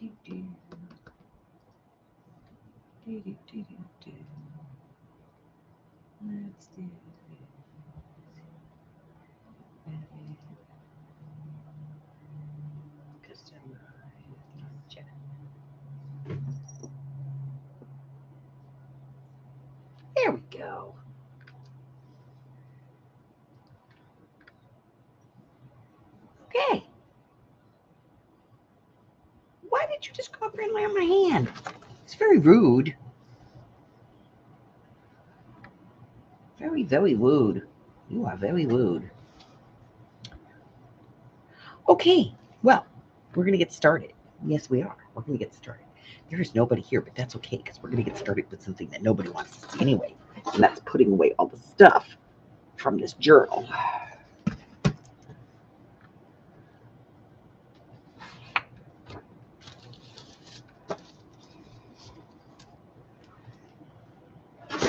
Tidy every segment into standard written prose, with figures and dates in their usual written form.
Let's do this. There we go. Okay. Why did you just go up here and lay on my hand? It's very rude. Very, very rude. You are very rude. Okay, well, we're going to get started. Yes, we are. We're going to get started. There is nobody here, but that's okay because we're going to get started with something that nobody wants to see anyway, and that's putting away all the stuff from this journal.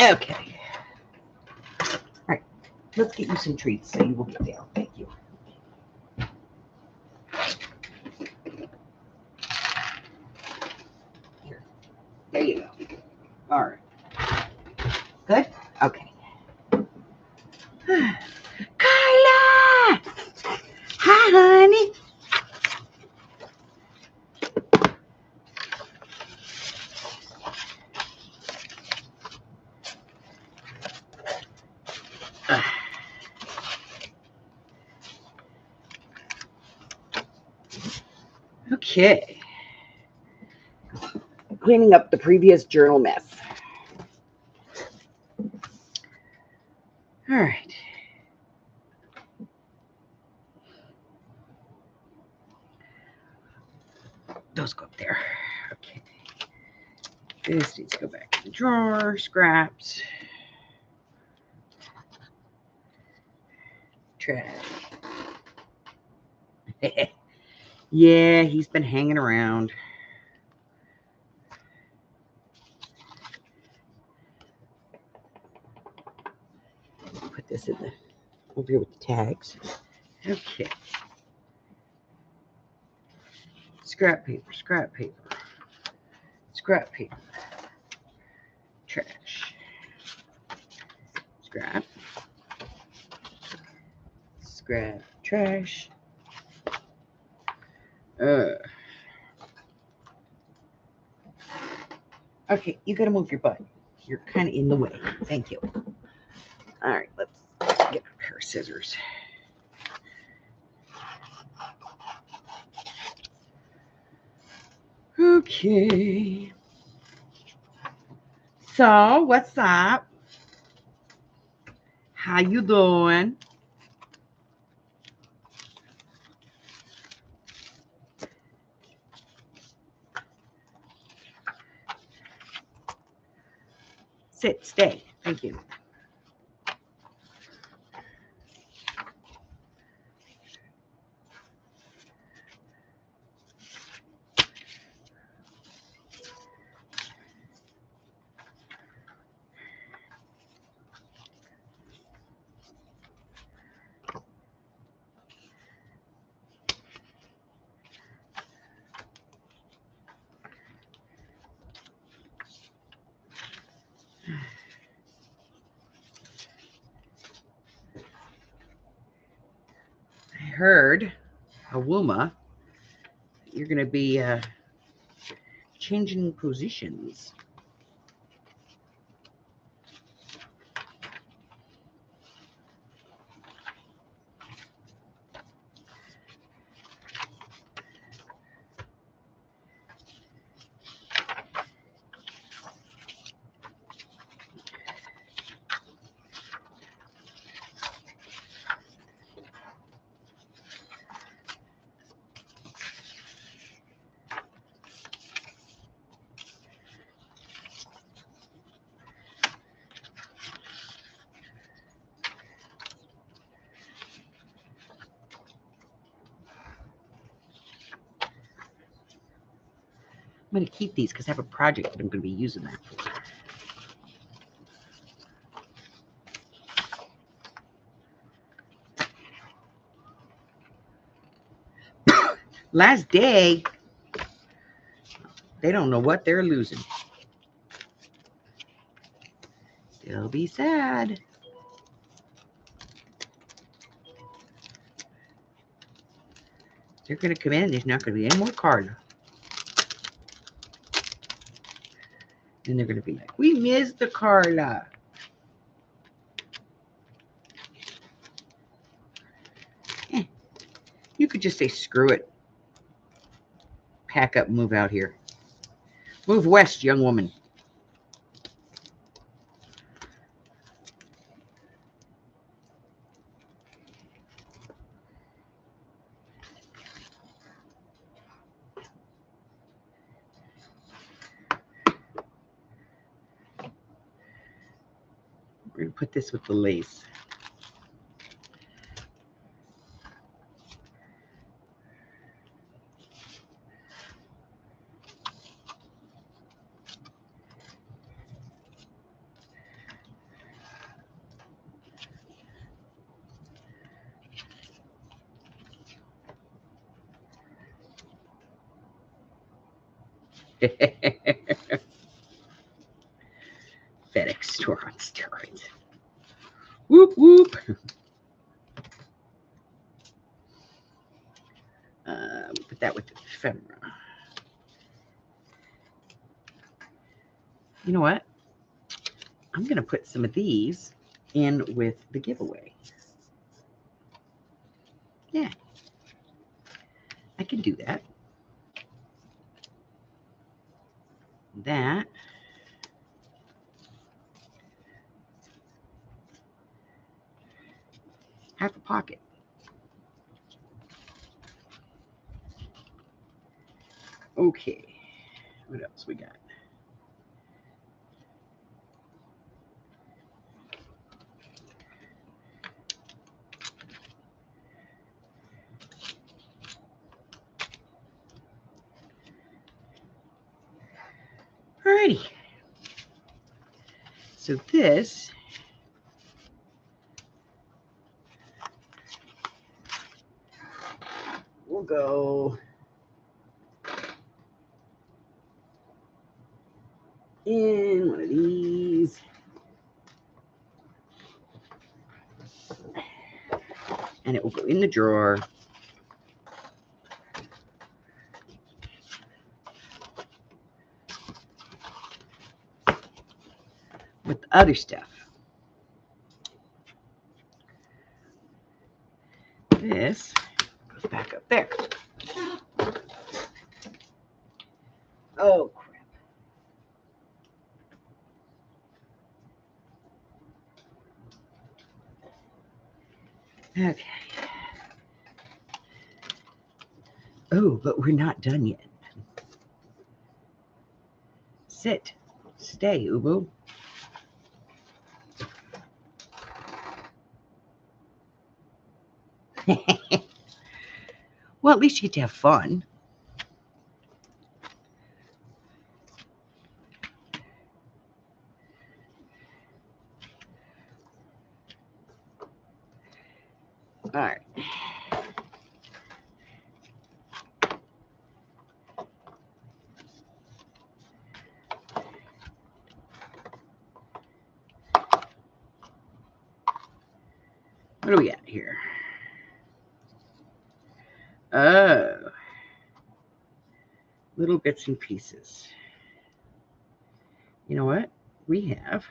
Okay. All right, let's get you some treats so you will get down. Thank you. Here. There you go. All right. Good? Okay. Carla! Hi, honey. Okay. Cleaning up the previous journal mess. All right. Those go up there. Okay. This needs to go back in the drawer. Scraps. Trash. Yeah, he's been hanging around. Put this in the over here with the tags. Okay. Scrap paper, scrap paper, scrap paper, trash, scrap, scrap, trash. Okay, you gotta move your butt. You're kind of in the way. Thank you. All right, let's get a pair of scissors. Okay. So, what's up? How you doing? Sit, stay. Thank you. I heard, Awuma, you're going to be changing positions. I'm going to keep these because I have a project that I'm going to be using that for. Last day, They don't know what they're losing. They'll be sad. They're going to come in. There's not going to be any more Carla. And they're going to be like, we missed the Carla. You could just say, screw it. Pack up and move out here. Move west, young woman. We're going to put this with the lace. FedEx store on steroids. Whoop, whoop. Put that with the ephemera. You know what? I'm going to put some of these in with the giveaway. Yeah. I can do that. That. Half a pocket. Okay. What else we got? Alrighty. So this will go in one of these. And it will go in the drawer. With the other stuff. This goes back up there. Oh, crap. Okay. Oh, but we're not done yet. Sit. Stay, Ubu. Well, at least you get to have fun. All right. What do we got here? Oh. Little bits and pieces. You know what? We have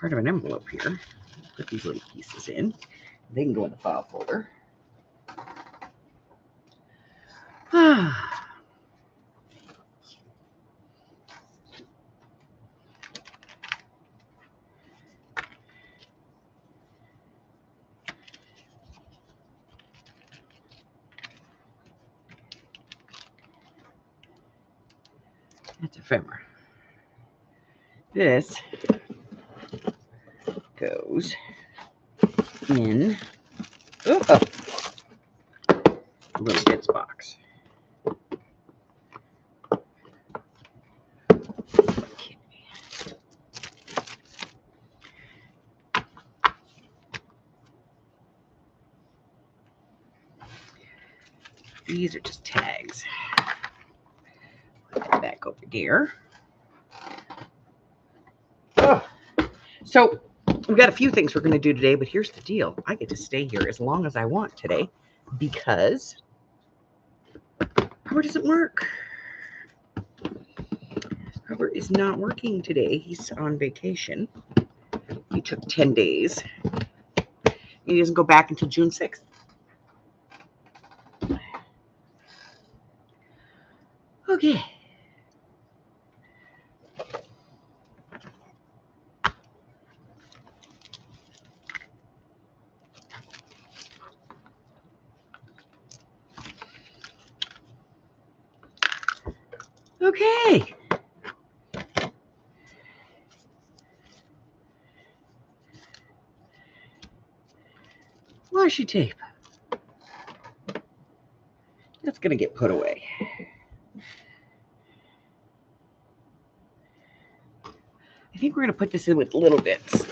part of an envelope here. Put these little pieces in. They can go in the file folder. That's ephemera. This goes in a little bits box. Okay. These are just tags. Put that back over there. Oh. So we've got a few things we're going to do today, but here's the deal. I get to stay here as long as I want today because Robert doesn't work. Robert is not working today. He's on vacation. He took 10 days. He doesn't go back until June 6th. Okay. Okay. Washi tape. That's going to get put away. I think we're going to put this in with little bits.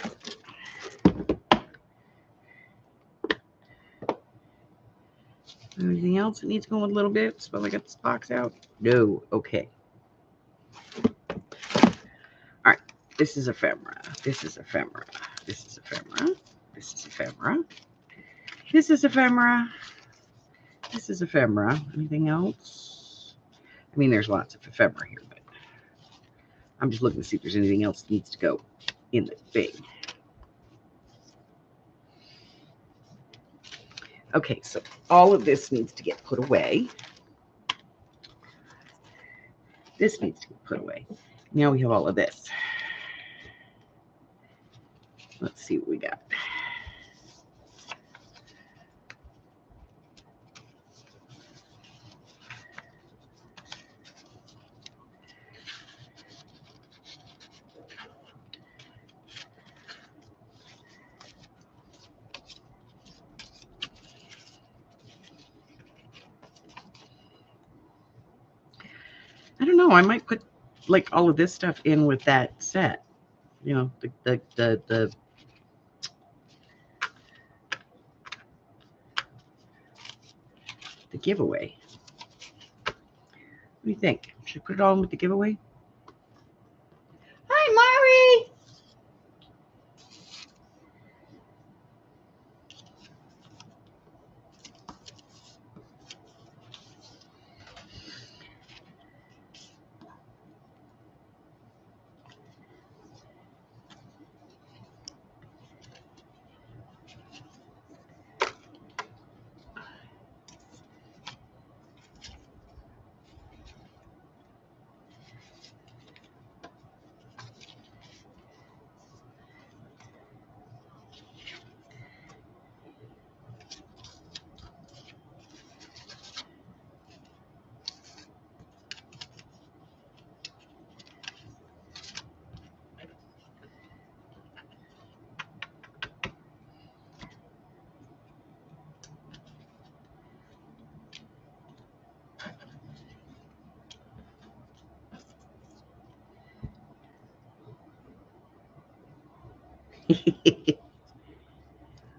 Anything else that needs going with little bits while I got this box out? No. Okay. All right. This is ephemera. This is ephemera. This is ephemera. This is ephemera. This is ephemera. This is ephemera. Anything else? I mean, there's lots of ephemera here, but I'm just looking to see if there's anything else that needs to go in the thing. Okay, so all of this needs to get put away. This needs to get put away. Now we have all of this. Let's see what we got. I don't know. I might put like all of this stuff in with that set. You know, the giveaway. What do you think? Should I put it all in with the giveaway? Hi, Mari.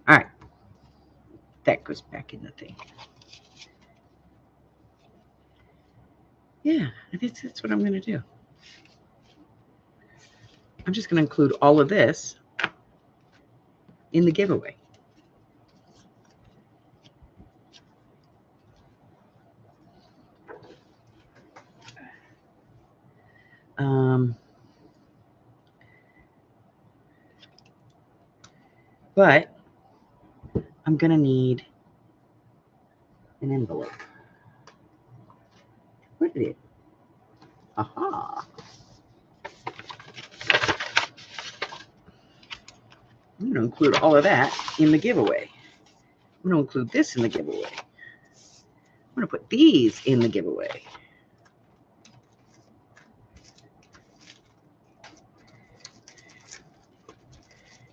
All right. That goes back in the thing. Yeah, I think that's what I'm going to do. I'm just going to include all of this in the giveaway. But I'm going to need an envelope. Where did it? Aha. I'm going to include all of that in the giveaway. I'm going to include this in the giveaway. I'm going to put these in the giveaway.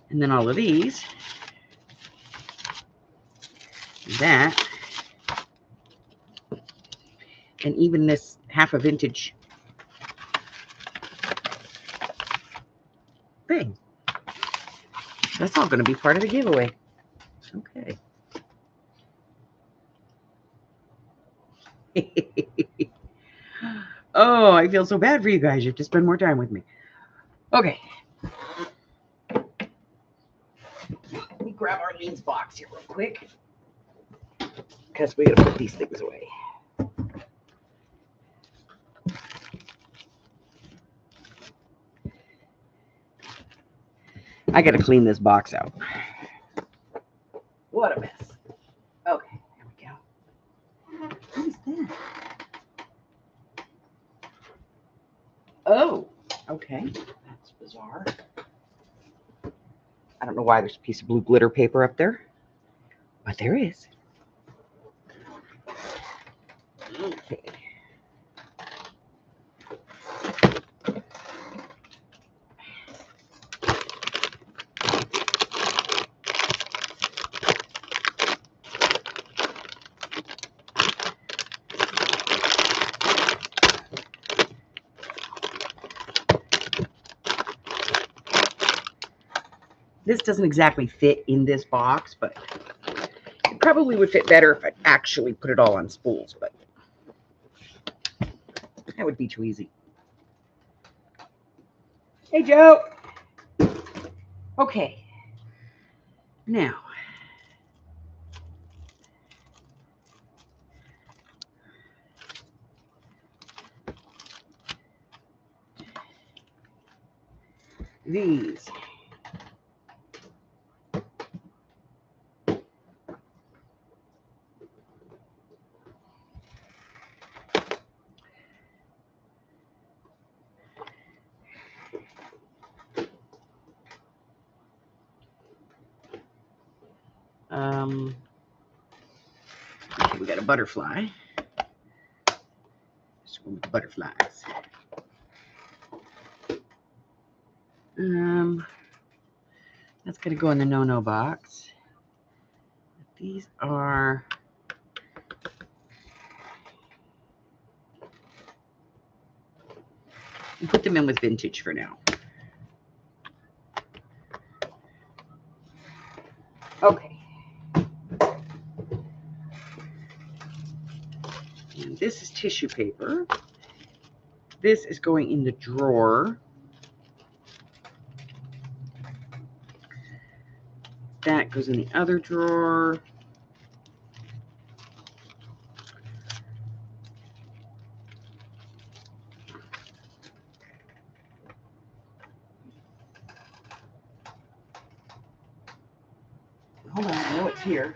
And then all of these. That. And even this half a vintage thing. That's all going to be part of the giveaway. Okay. Oh, I feel so bad for you guys. You have to spend more time with me. Okay. Let me grab Arlene's box here real quick, because we gotta put these things away. I gotta clean this box out. What a mess. Okay, there we go. What is that? Oh, okay. That's bizarre. I don't know why there's a piece of blue glitter paper up there, but there is. Okay. This doesn't exactly fit in this box, but it probably would fit better if I actually put it all on spools, but that would be too easy. Hey, Joe. Okay. Now, these. Okay, we got a butterfly. This one with the butterflies. That's gonna go in the no-no box. These are we'll put them in with vintage for now. Okay. And this is tissue paper. This is going in the drawer. That goes in the other drawer. Hold on, I know it's here.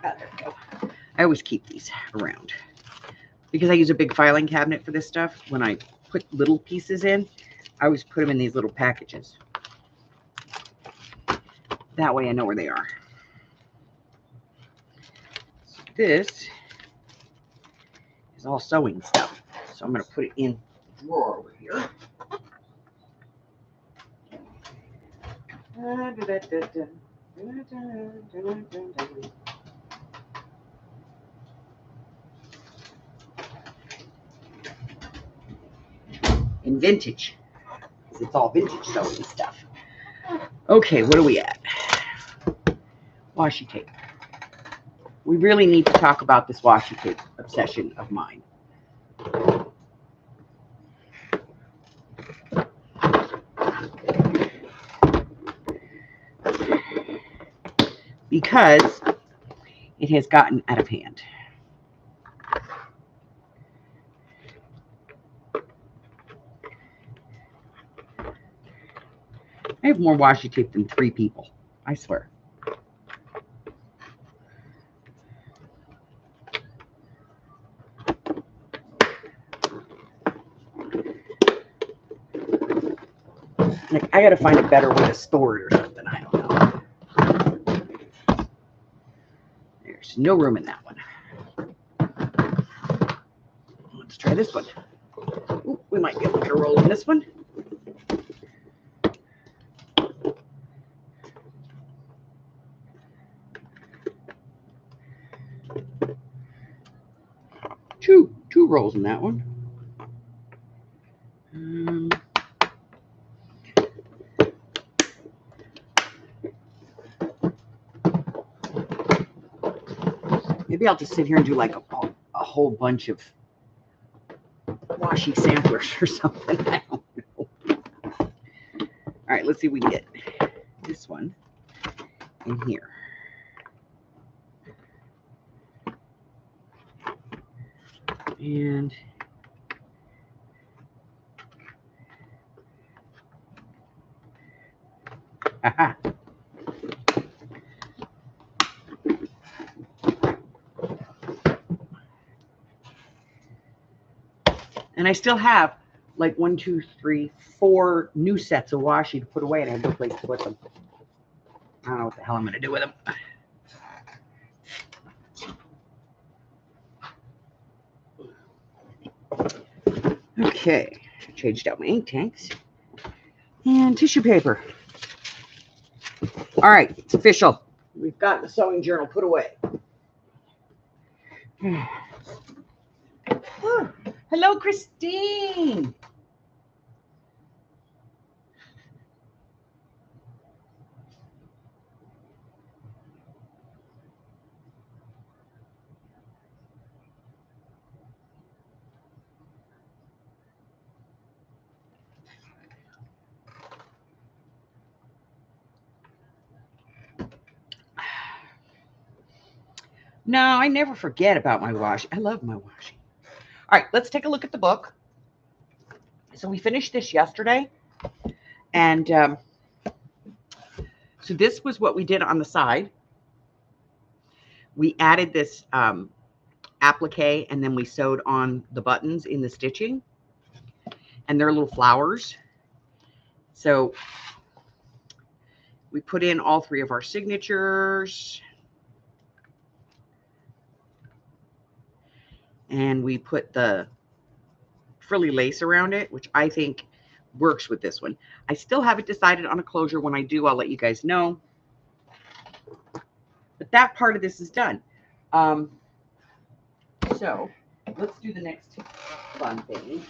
There we go. I always keep these around because I use a big filing cabinet for this stuff. When I put little pieces in, I always put them in these little packages. That way I know where they are. So this is all sewing stuff. So I'm going to put it in the drawer over here. In vintage, because it's all vintage sewing stuff. Okay, what are we at? Washi tape. We really need to talk about this washi tape obsession of mine. Because it has gotten out of hand. I have more washi tape than 3 people, I swear. Like, I gotta find a better way to store it or something. I don't know. There's no room in that one. Let's try this one. Ooh, we might be able to get a roll in this one. Two rolls in that one. Maybe I'll just sit here and do like a whole bunch of washi samplers or something. I don't know. All right, let's see if we can get this one in here. And aha. And I still have like 1, 2, 3, 4 new sets of washi to put away, and I have no place to put them. I don't know what the hell I'm going to do with them. Okay, changed out my ink tanks and tissue paper. All right, it's official. We've got the sewing journal put away. Oh, hello, Christine. No, I never forget about my washi. I love my washi. All right, let's take a look at the book. So we finished this yesterday. And so this was what we did on the side. We added this applique, and then we sewed on the buttons in the stitching. And they're little flowers. So we put in all 3 of our signatures. And we put the frilly lace around it, which I think works with this one. I still haven't decided on a closure. When I do, I'll let you guys know. But that part of this is done. So let's do the next fun thing.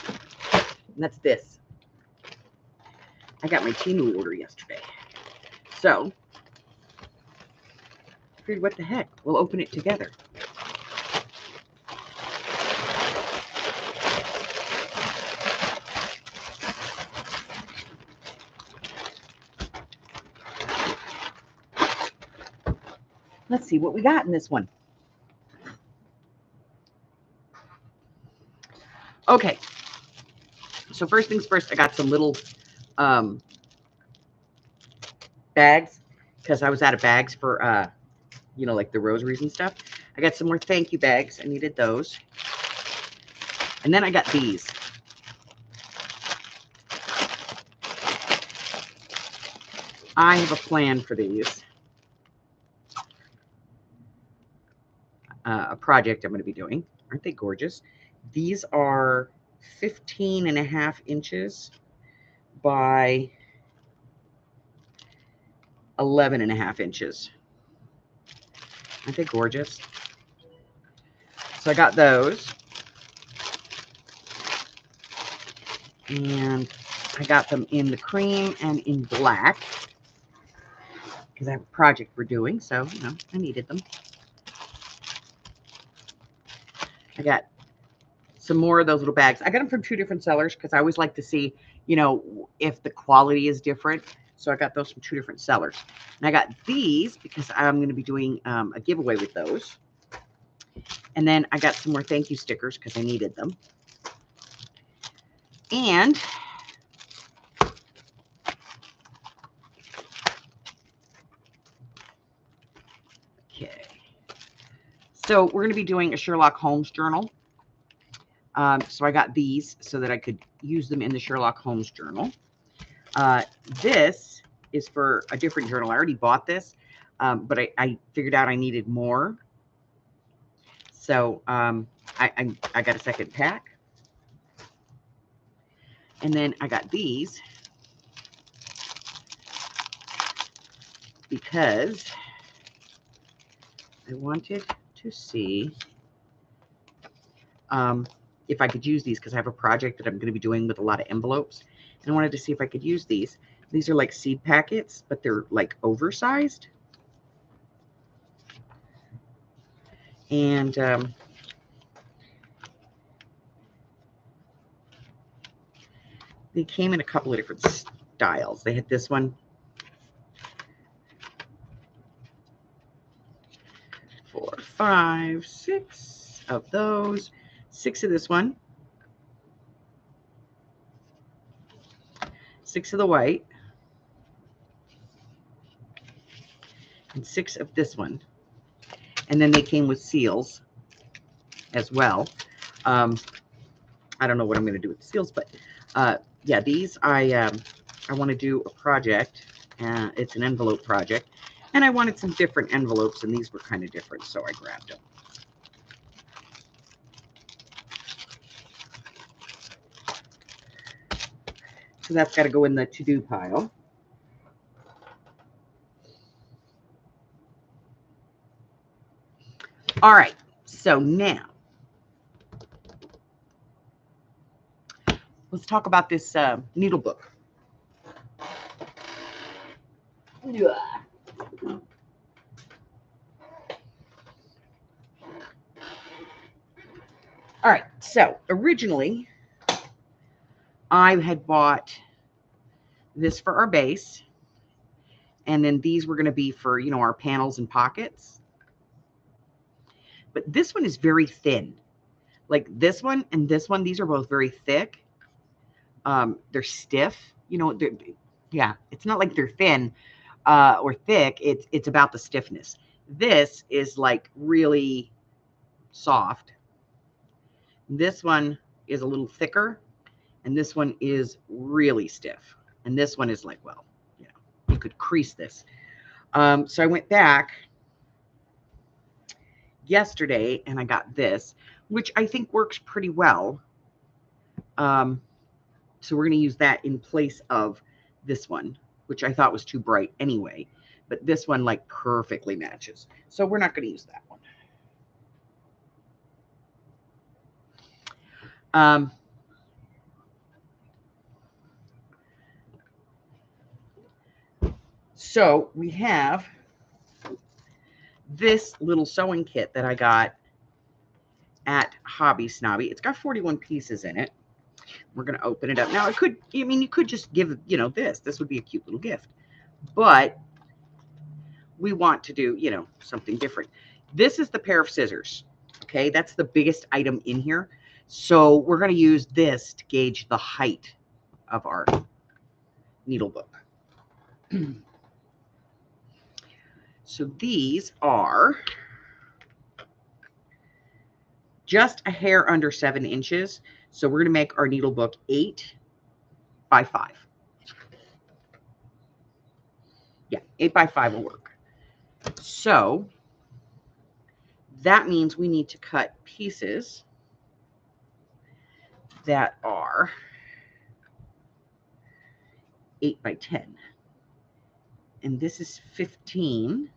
And that's this. I got my Temu order yesterday. So I figured, what the heck? We'll open it together. Let's see what we got in this one. Okay. So first things first, I got some little bags, because I was out of bags for, you know, like the rosaries and stuff. I got some more thank you bags. I needed those. And then I got these. I have a plan for these. A project I'm going to be doing. Aren't they gorgeous? These are 15.5 inches by 11.5 inches. Aren't they gorgeous? So I got those. And I got them in the cream and in black, because I have a project we're doing, so, you know, I needed them. I got some more of those little bags. I got them from 2 different sellers, because I always like to see, you know, if the quality is different. So I got those from 2 different sellers. And I got these because I'm going to be doing a giveaway with those. And then I got some more thank you stickers because I needed them. And okay, so we're going to be doing a Sherlock Holmes journal. So I got these so that I could use them in the Sherlock Holmes journal. This is for a different journal. I already bought this, but I figured out I needed more. So I got a second pack. And then I got these because I wanted to see if I could use these, because I have a project that I'm going to be doing with a lot of envelopes. And I wanted to see if I could use these. These are like seed packets, but they're like oversized. And they came in a couple of different styles. They had this one, 4, 5, 6 of those, 6 of this one, 6 of the white, and 6 of this one. And then they came with seals as well. I don't know what I'm going to do with the seals, but yeah, these I want to do a project. It's an envelope project, and I wanted some different envelopes, and these were kind of different, so I grabbed them. So that's got to go in the to-do pile. All right, so now let's talk about this needle book. Yeah. All right, so originally I had bought this for our base, and then these were going to be for, you know, our panels and pockets. But this one is very thin. Like this one and this one, these are both very thick. They're stiff, you know, yeah, it's not like they're thin or thick. It's about the stiffness. This is like really soft. This one is a little thicker, and this one is really stiff. And this one is like, well, you know, you could crease this. So I went back yesterday and I got this, which I think works pretty well. So we're going to use that in place of this one, which I thought was too bright anyway. But this one like perfectly matches. So we're not going to use that one. So we have this little sewing kit that I got at Hobby Snobby. It's got 41 pieces in it. We're going to open it up. Now, you could just give, you know, this would be a cute little gift. But we want to do, you know, something different. This is the pair of scissors. Okay, that's the biggest item in here. So we're going to use this to gauge the height of our needle book. So these are just a hair under 7 inches. So we're going to make our needle book 8 by 5. Yeah, 8 by 5 will work. So that means we need to cut pieces that are 8 by 10. And this is 15.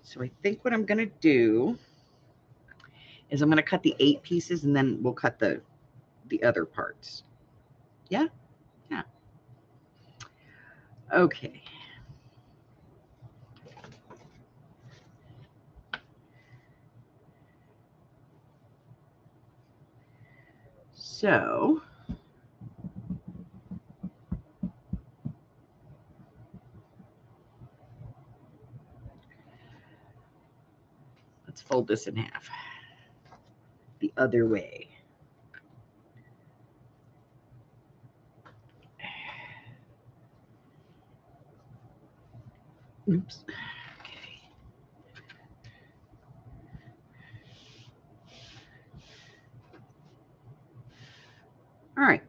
So I think what I'm going to do is I'm going to cut the 8 pieces, and then we'll cut the other parts. Yeah? Yeah. Okay. So let's fold this in half the other way. Oops. Okay. All right.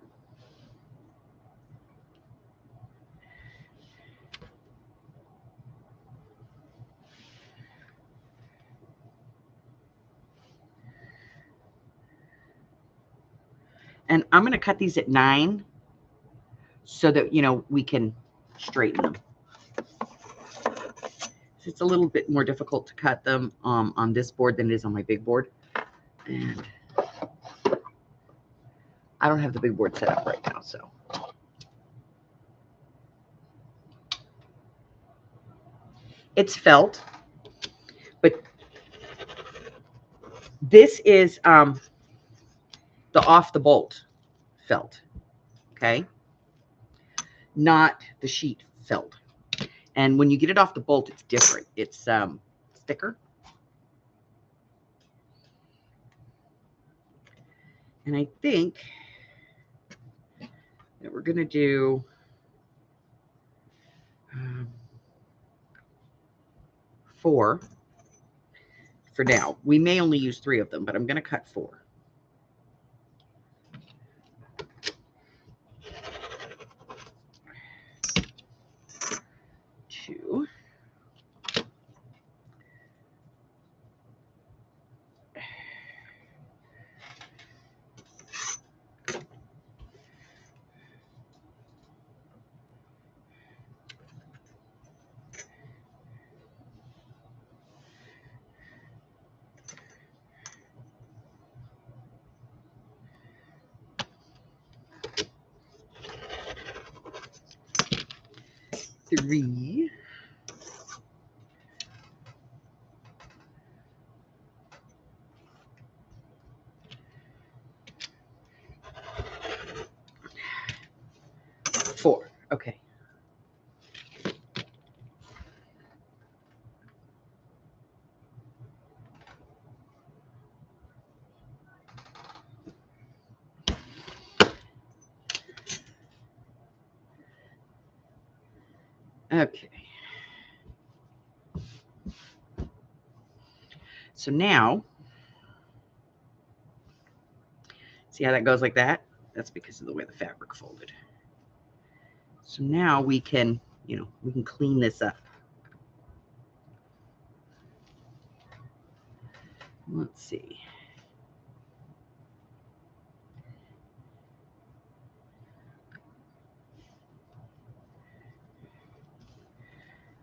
And I'm going to cut these at 9 so that, you know, we can straighten them. It's a little bit more difficult to cut them on this board than it is on my big board. And I don't have the big board set up right now, so. It's felt, but this is the off the bolt felt, okay? Not the sheet felt. And when you get it off the bolt, it's different. It's thicker. And I think that we're going to do 4 for now. We may only use 3 of them, but I'm going to cut 4. Two. Three. Four. Okay. Okay. So now, see how that goes like that? That's because of the way the fabric folded. So now we can, we can clean this up. Let's see.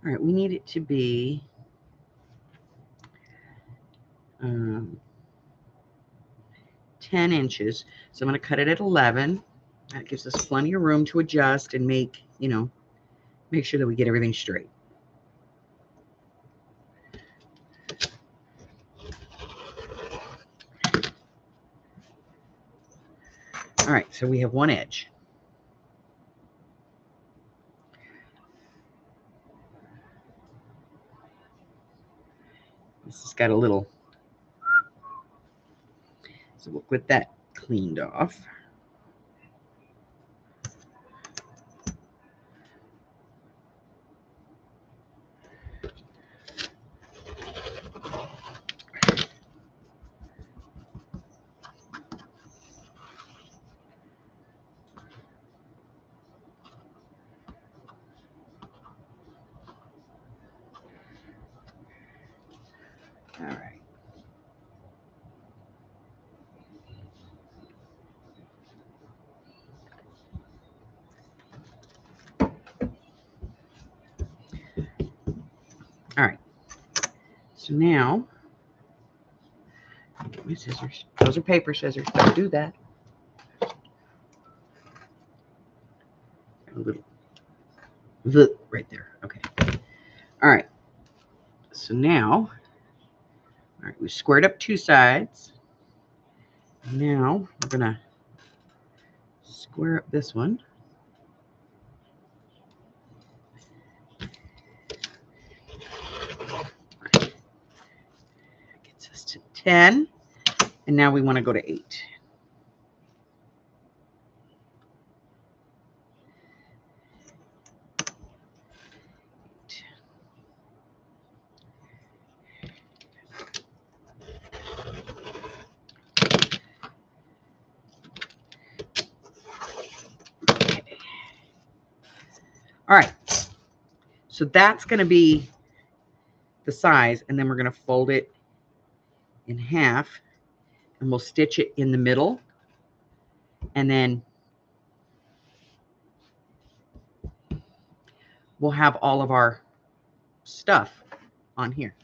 All right, we need it to be 10 inches. So I'm going to cut it at 11. That gives us plenty of room to adjust and make sure that we get everything straight. All right, so we have one edge. This has got a little, so we'll get that cleaned off. All right. All right. So now, get my scissors. Those are paper scissors. Don't do that. A little, right there. Okay. All right. So now, all right, we squared up 2 sides. Now we're gonna square up this one. Gets us to 10. And now we want to go to 8. Okay. All right. So that's going to be the size, and then we're going to fold it in half, and we'll stitch it in the middle, and then we'll have all of our stuff on here.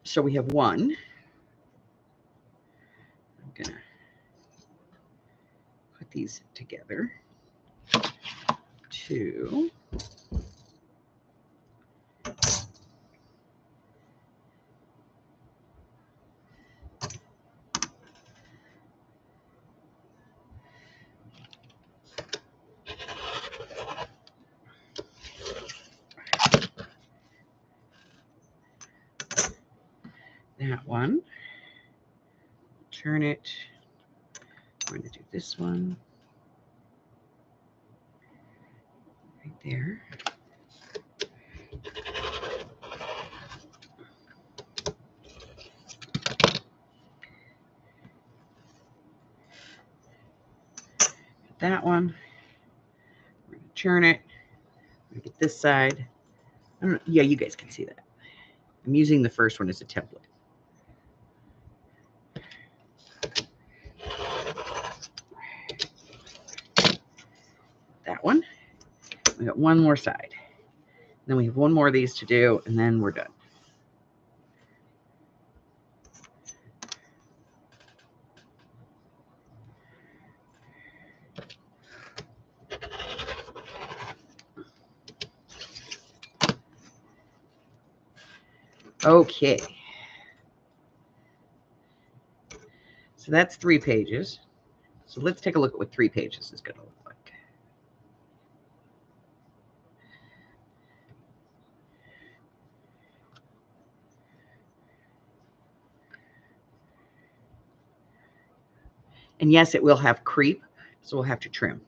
So we have 1. I'm going to put these together. 2. that one. Turn it. We're going to do this one. Right there. That one. We're going to turn it. We're going to get this side. I don't know. Yeah, you guys can see that. I'm using the first one as a template. That one. We got one more side. Then we have one more of these to do, and then we're done. Okay. So that's 3 pages. So let's take a look at what 3 pages is going to look like. And yes, it will have creep, so we'll have to trim.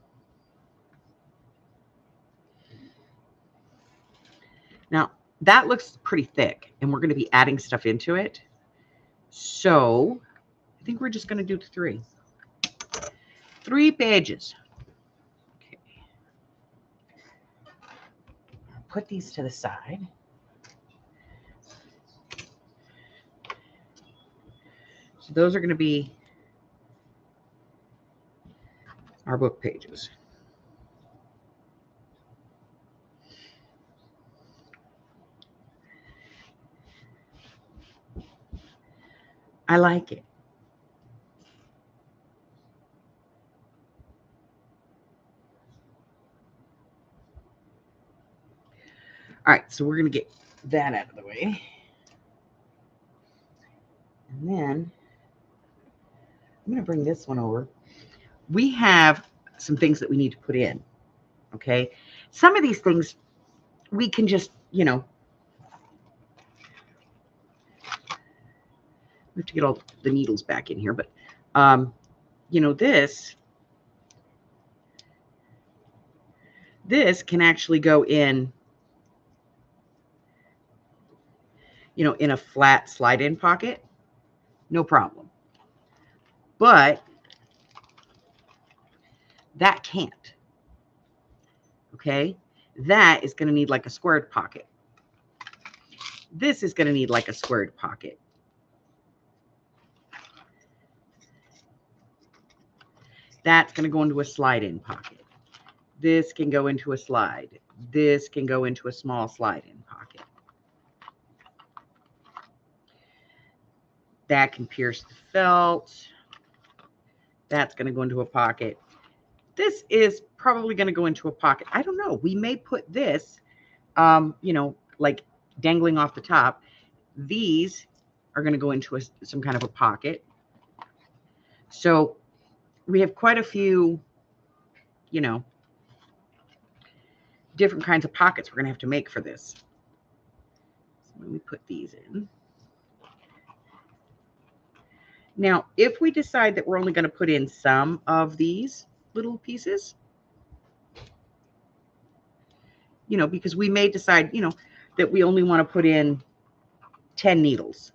Now, that looks pretty thick, and we're going to be adding stuff into it. So I think we're just going to do 3. 3 pages. Okay. I'll put these to the side. So those are going to be our book pages. I like it. All right, so we're going to get that out of the way. And then I'm going to bring this one over. We have some things that we need to put in, okay? Some of these things we can just, we have to get all the needles back in here, but, this can actually go in, in a flat slide-in pocket, no problem. But that can't, okay? That is going to need like a squared pocket. This is going to need like a squared pocket. That's going to go into a slide-in pocket. This can go into a slide. This can go into a small slide-in pocket. That can pierce the felt. That's going to go into a pocket. This is probably going to go into a pocket. I don't know. We may put this, like dangling off the top. These are going to go into some kind of a pocket. So we have quite a few, different kinds of pockets we're going to have to make for this. So let me put these in. Now, if we decide that we're only going to put in some of these little pieces, because we may decide, that we only want to put in 10 needles,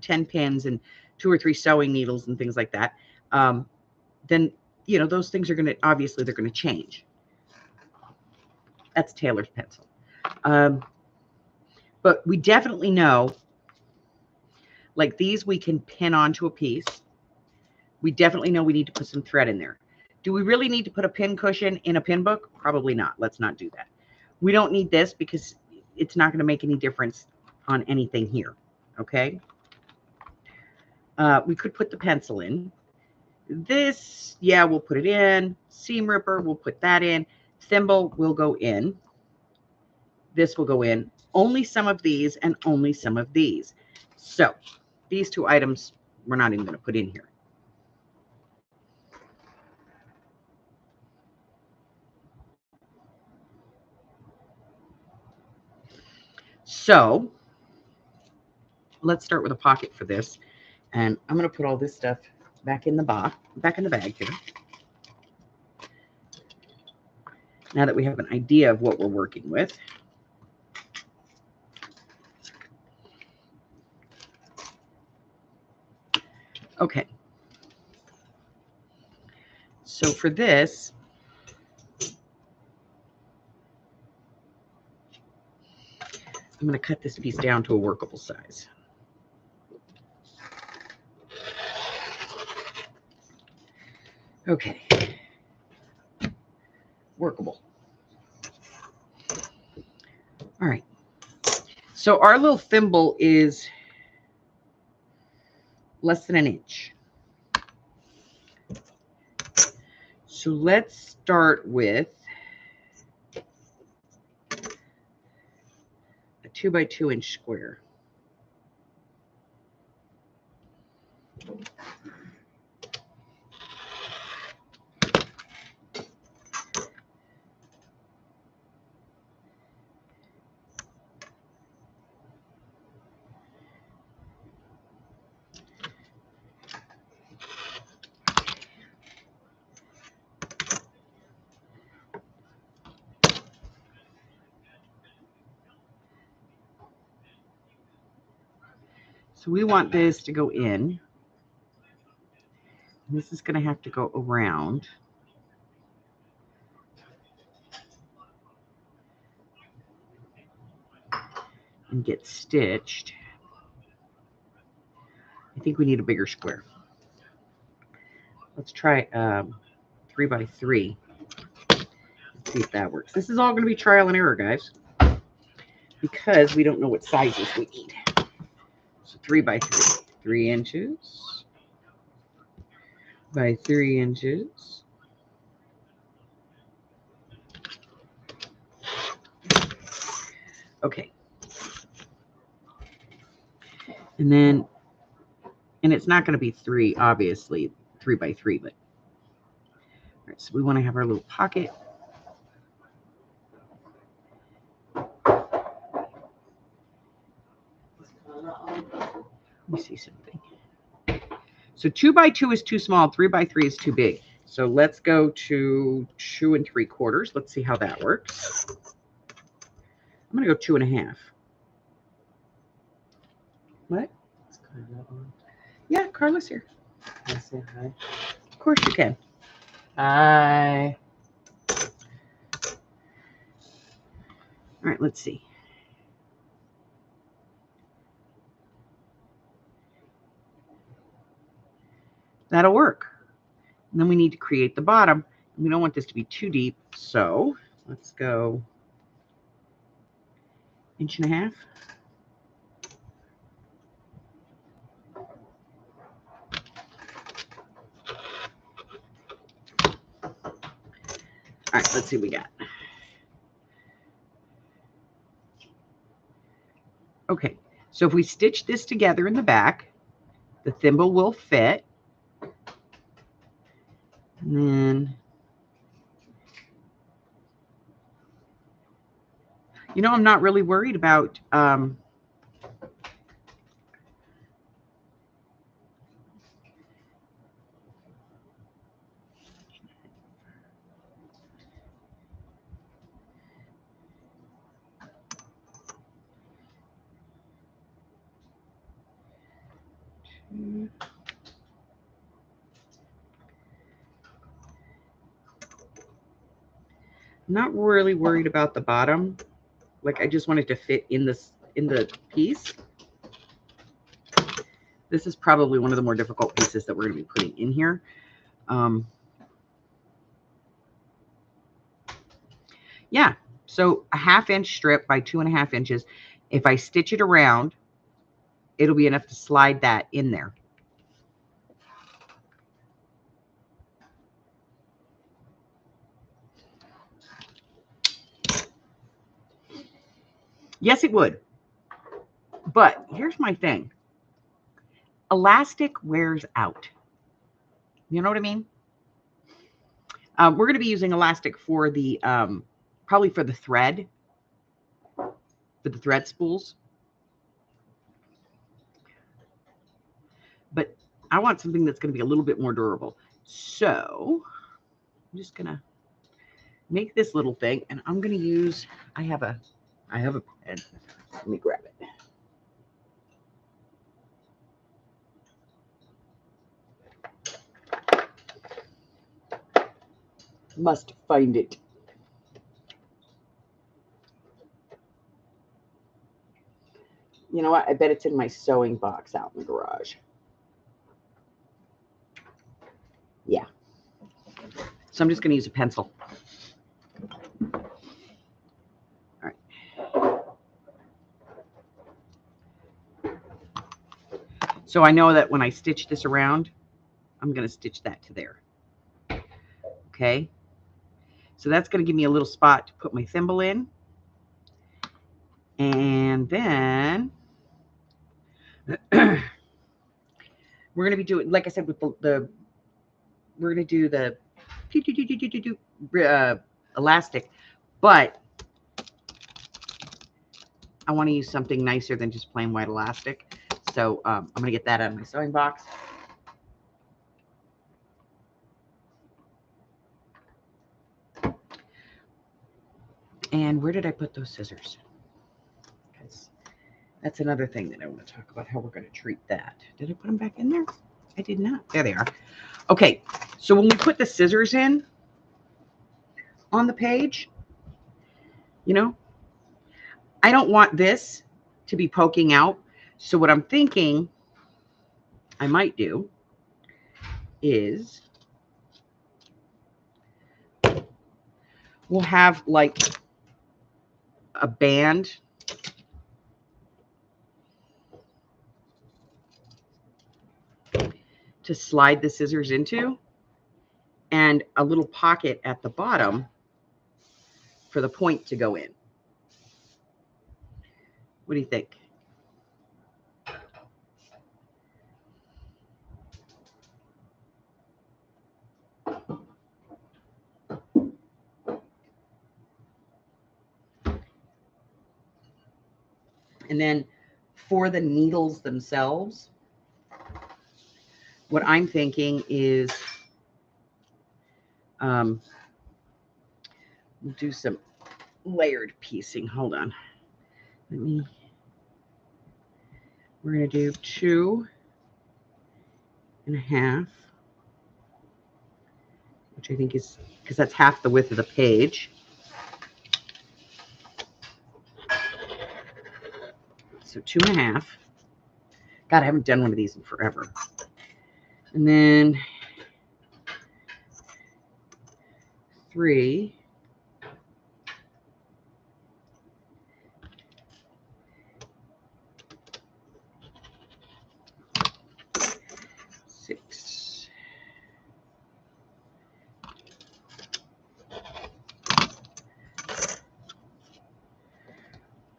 10 pins and 2 or 3 sewing needles and things like that, then, those things are going to, obviously, they're going to change. That's Taylor's pencil. But we definitely know, like these, we can pin onto a piece. We definitely know we need to put some thread in there. Do we really need to put a pin cushion in a pin book? Probably not. Let's not do that. We don't need this because it's not going to make any difference on anything here. Okay. We could put the pencil in. This, yeah, we'll put it in. Seam ripper, we'll put that in. Thimble will go in. This will go in. Only some of these and only some of these. So these 2 items we're not even going to put in here. So let's start with a pocket for this. And I'm going to put all this stuff back in the bag here. Now that we have an idea of what we're working with. Okay. So for this, I'm going to cut this piece down to a workable size. Okay. Workable. All right. So our little thimble is less than an inch. So let's start with a 2 by 2 inch square. So we want this to go in. This is going to have to go around. And get stitched. I think we need a bigger square. Let's try 3 by 3. Let's see if that works. This is all going to be trial and error, guys, because we don't know what sizes we need. So 3 by 3, 3 inches by 3 inches. Okay. And then, and it's not going to be 3, obviously, 3 by 3, but all right, so we want to have our little pocket. Let me see something. So 2 by 2 is too small, 3 by 3 is too big. So let's go to 2 3/4. Let's see how that works. I'm going to go 2 1/2. What? Is Carla on? Yeah, Carla's here. Can I say hi? Of course you can. Hi. All right, let's see. That'll work. And then we need to create the bottom. We don't want this to be too deep, so let's go 1 1/2 inches. All right, let's see what we got. Okay, so if we stitch this together in the back, the thimble will fit. And then, you know, I'm not really worried about not really worried about the bottom. Like, I just want it to fit in the piece. This is probably one of the more difficult pieces that we're going to be putting in here. Yeah, so a 1/2 inch strip by 2 1/2 inches. If I stitch it around, it'll be enough to slide that in there. Yes, it would. But here's my thing. Elastic wears out. You know what I mean? We're going to be using elastic for the, probably for the thread spools. I want something that's going to be a little bit more durable. So I'm just going to make this little thing, and I'm going to use, I have a pen. Let me grab it. Must find it. You know what? I bet it's in my sewing box out in the garage. Yeah. So I'm just going to use a pencil. All right. So I know that when I stitch this around, I'm going to stitch that to there. Okay. So that's going to give me a little spot to put my thimble in. And then we're going to be doing, like I said, with the we're going to do the elastic, but I want to use something nicer than just plain white elastic. So I'm going to get that out of my sewing box. And where did I put those scissors? Because that's another thing that I want to talk about, how we're going to treat that. Did I put them back in there? I did not. There they are. Okay, so when we put the scissors in on the page, you know, I don't want this to be poking out. So what I'm thinking I might do is we'll have like a band to slide the scissors into, and a little pocket at the bottom for the point to go in. What do you think? And then for the needles themselves, what I'm thinking is we'll do some layered piecing. Hold on. We're going to do 2.5, which I think is, because that's half the width of the page. So 2.5. God, I haven't done one of these in forever. And then 3.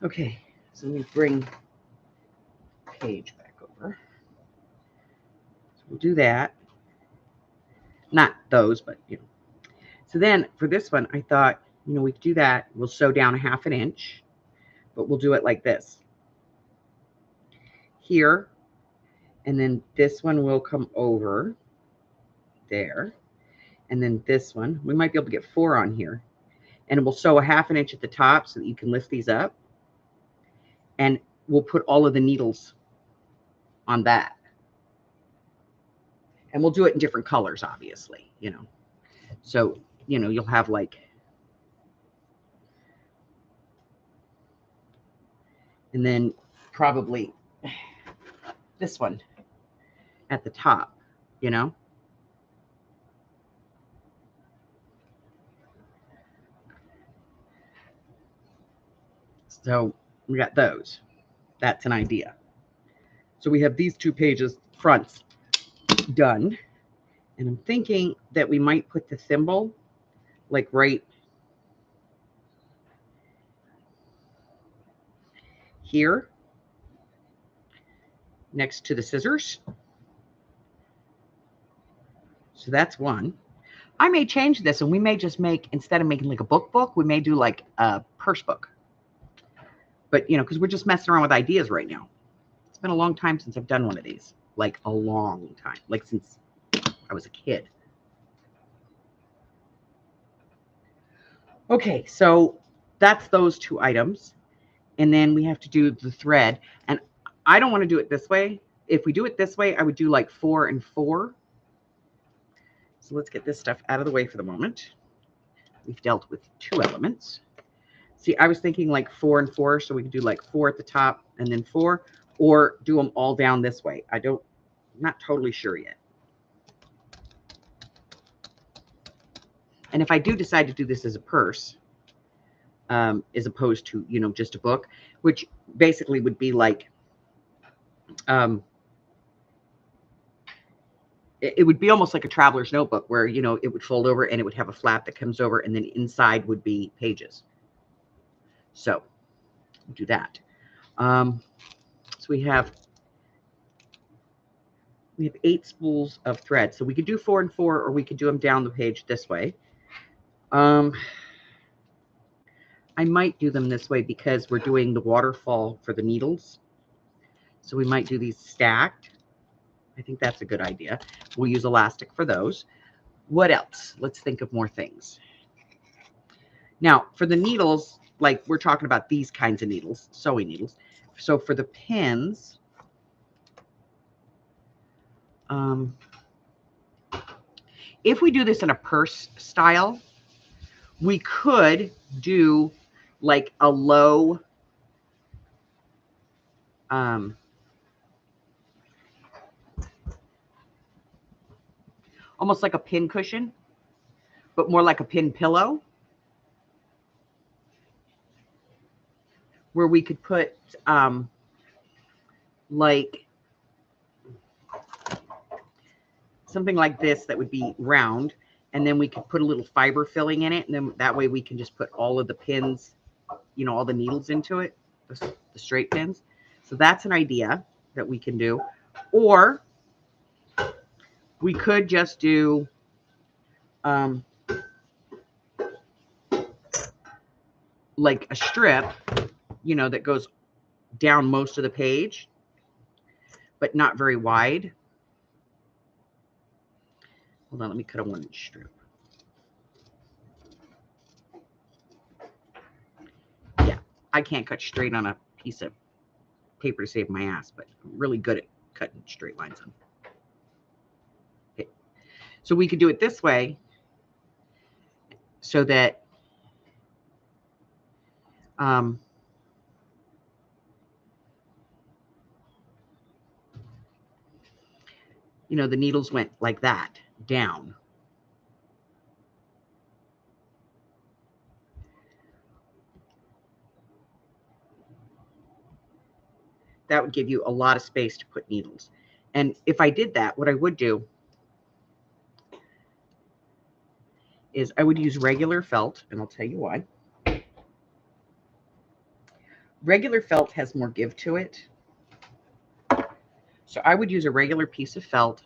Okay, so let me bring page back over. So we'll do that. Not those, but you know. So then for this one, I thought, you know, we could do that. We'll sew down 1/2 inch, but we'll do it like this. Here, and then this one will come over there. And then this one, we might be able to get 4 on here. And we'll sew 1/2 inch at the top so that you can lift these up. And we'll put all of the needles on that. And we'll do it in different colors, obviously, you know. So, you know, you'll have like, and then probably this one at the top, you know. So we got those. That's an idea. So we have these 2 pages fronts done. And I'm thinking that we might put the thimble like right here next to the scissors. So that's one. I may change this, and we may just make, instead of making like a book, we may do like a purse book. But, you know, because we're just messing around with ideas right now. It's been a long time since I've done one of these. like a long time, like since I was a kid. Okay, so that's those 2 items. And then we have to do the thread. And I don't want to do it this way. If we do it this way, I would do like 4 and 4. So let's get this stuff out of the way for the moment. We've dealt with 2 elements. See, I was thinking like 4 and 4, so we could do like 4 at the top and then 4, or do them all down this way. I'm not totally sure yet. And if I do decide to do this as a purse, as opposed to, you know, just a book, which basically would be like, it would be almost like a traveler's notebook where, you know, it would fold over and it would have a flap that comes over and then inside would be pages. So we'll do that. So we have 8 spools of thread. So we could do 4 and 4, or we could do them down the page this way. I might do them this way because we're doing the waterfall for the needles. So we might do these stacked. I think that's a good idea. We'll use elastic for those. What else? Let's think of more things. Now, for the needles, like we're talking about these kinds of needles, sewing needles. So for the pins, if we do this in a purse style, we could do like a low, almost like a pin cushion, but more like a pin pillow, where we could put like something like this that would be round, and then we could put a little fiber filling in it, and then that way we can just put all of the pins, you know, all the needles into it, the straight pins. So that's an idea that we can do. Or we could just do like a strip, you know, that goes down most of the page, but not very wide. Hold on, let me cut a 1-inch strip. Yeah, I can't cut straight on a piece of paper to save my ass, but I'm really good at cutting straight lines on. Okay. So we could do it this way so that you know, the needles went like that down. That would give you a lot of space to put needles. And if I did that, what I would do is I would use regular felt, and I'll tell you why. Regular felt has more give to it. So I would use a regular piece of felt,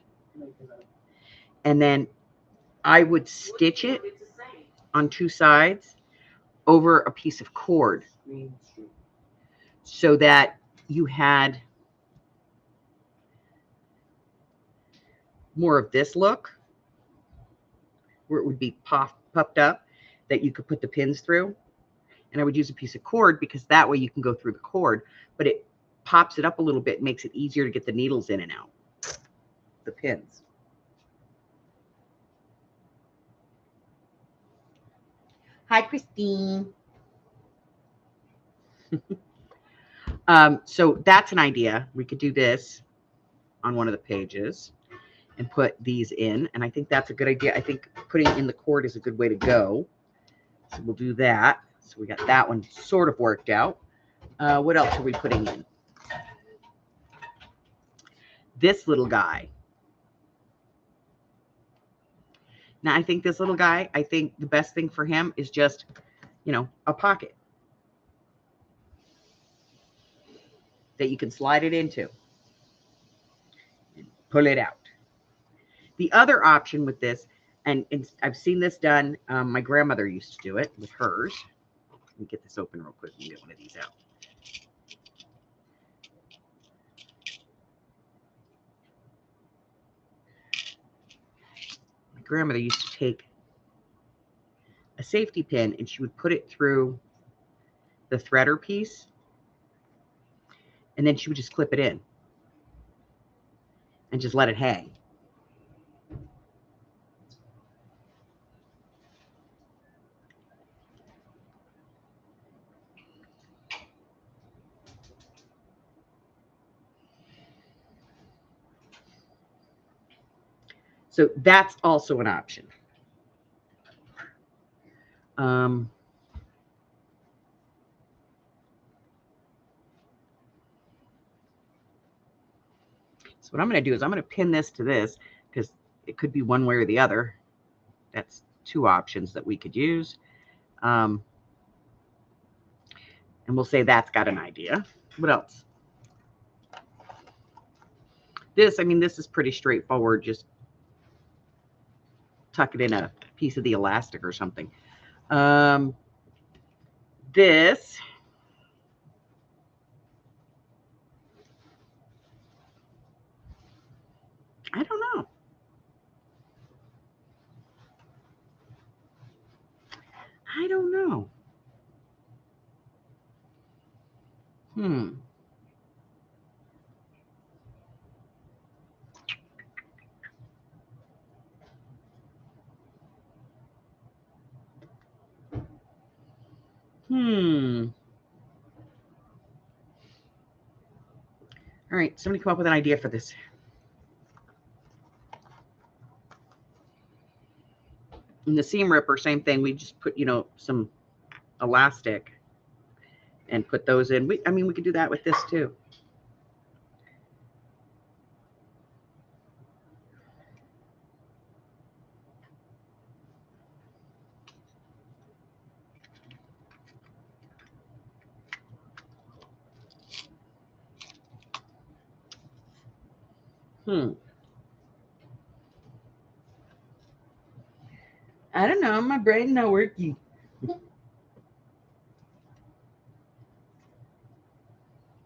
and then I would stitch it on 2 sides over a piece of cord so that you had more of this look where it would be puffed up that you could put the pins through. And I would use a piece of cord because that way you can go through the cord, but it pops it up a little bit, makes it easier to get the needles in and out, the pins. Hi, Christine. So that's an idea. We could do this on one of the pages and put these in. And I think that's a good idea. I think putting in the cord is a good way to go. So we'll do that. So we got that one sort of worked out. What else are we putting in? This little guy. Now, I think this little guy, I think the best thing for him is just, you know, a pocket that you can slide it into and pull it out. The other option with this, and I've seen this done, my grandmother used to do it with hers. Let me get this open real quick and get one of these out. my grandmother used to take a safety pin and she would put it through the threader piece, and then she would just clip it in and just let it hang. So that's also an option. So what I'm going to do is I'm going to pin this to this because it could be one way or the other. That's two options that we could use. And we'll say that's got an idea. What else? This, I mean, this is pretty straightforward. Just tuck it in a piece of the elastic or something. This, I don't know. I don't know. All right, somebody come up with an idea for this. In the seam ripper, same thing. We just put, some elastic and put those in. We could do that with this too. I don't know. My brain not working.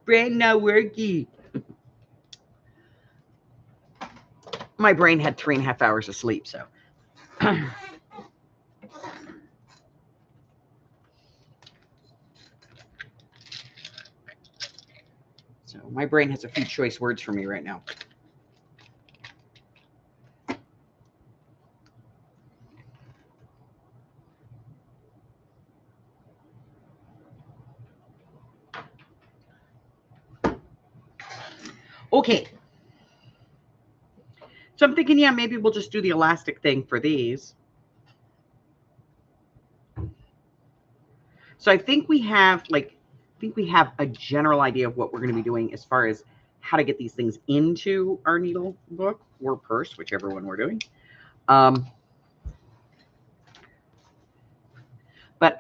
Brain not working. My brain had 3.5 hours of sleep, so. So my brain has a few choice words for me right now. Okay. So I'm thinking, yeah, maybe we'll just do the elastic thing for these. So I think we have a general idea of what we're going to be doing as far as how to get these things into our needle book or purse, whichever one we're doing. But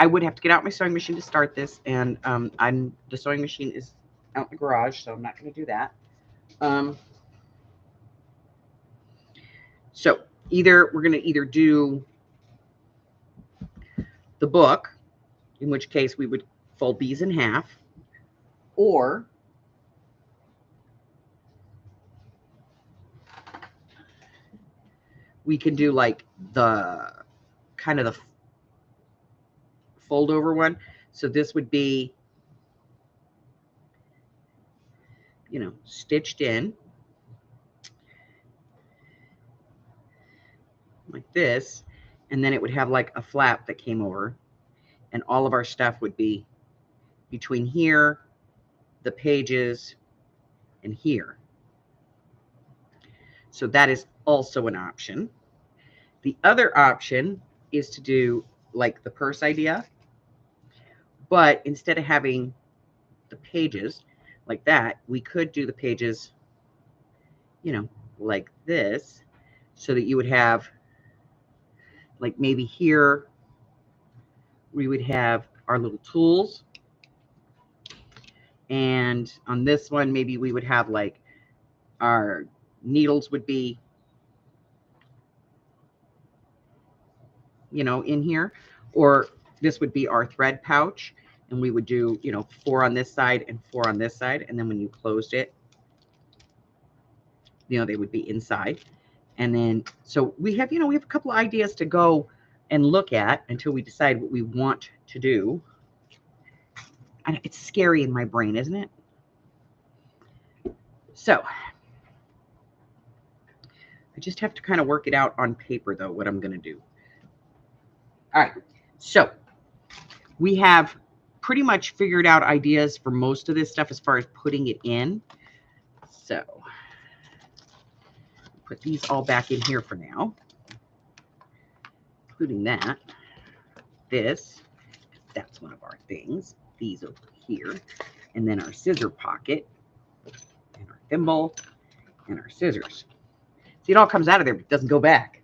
I would have to get out my sewing machine to start this, and the sewing machine is out in the garage, so I'm not going to do that. So we're going to either do the book, in which case we would fold these in half, or we can do like the kind of the fold over one. So this would be, stitched in like this, and then it would have like a flap that came over, and all of our stuff would be between here, the pages, and here. So that is also an option. The other option is to do like the purse idea, but instead of having the pages like that, we could do the pages, like this, so that you would have, like maybe here, we would have our little tools. And on this one, maybe we would have like our needles would be, in here, or this would be our thread pouch. And we would do, 4 on this side and 4 on this side. And then when you closed it, they would be inside. And then, so we have a couple of ideas to go and look at until we decide what we want to do. And it's scary in my brain, isn't it? So I just have to kind of work it out on paper, though, what I'm going to do. All right. So we have pretty much figured out ideas for most of this stuff as far as putting it in. So put these all back in here for now, including that. This, that's one of our things. These over here. And then our scissor pocket, and our thimble, and our scissors. See, it all comes out of there, but it doesn't go back.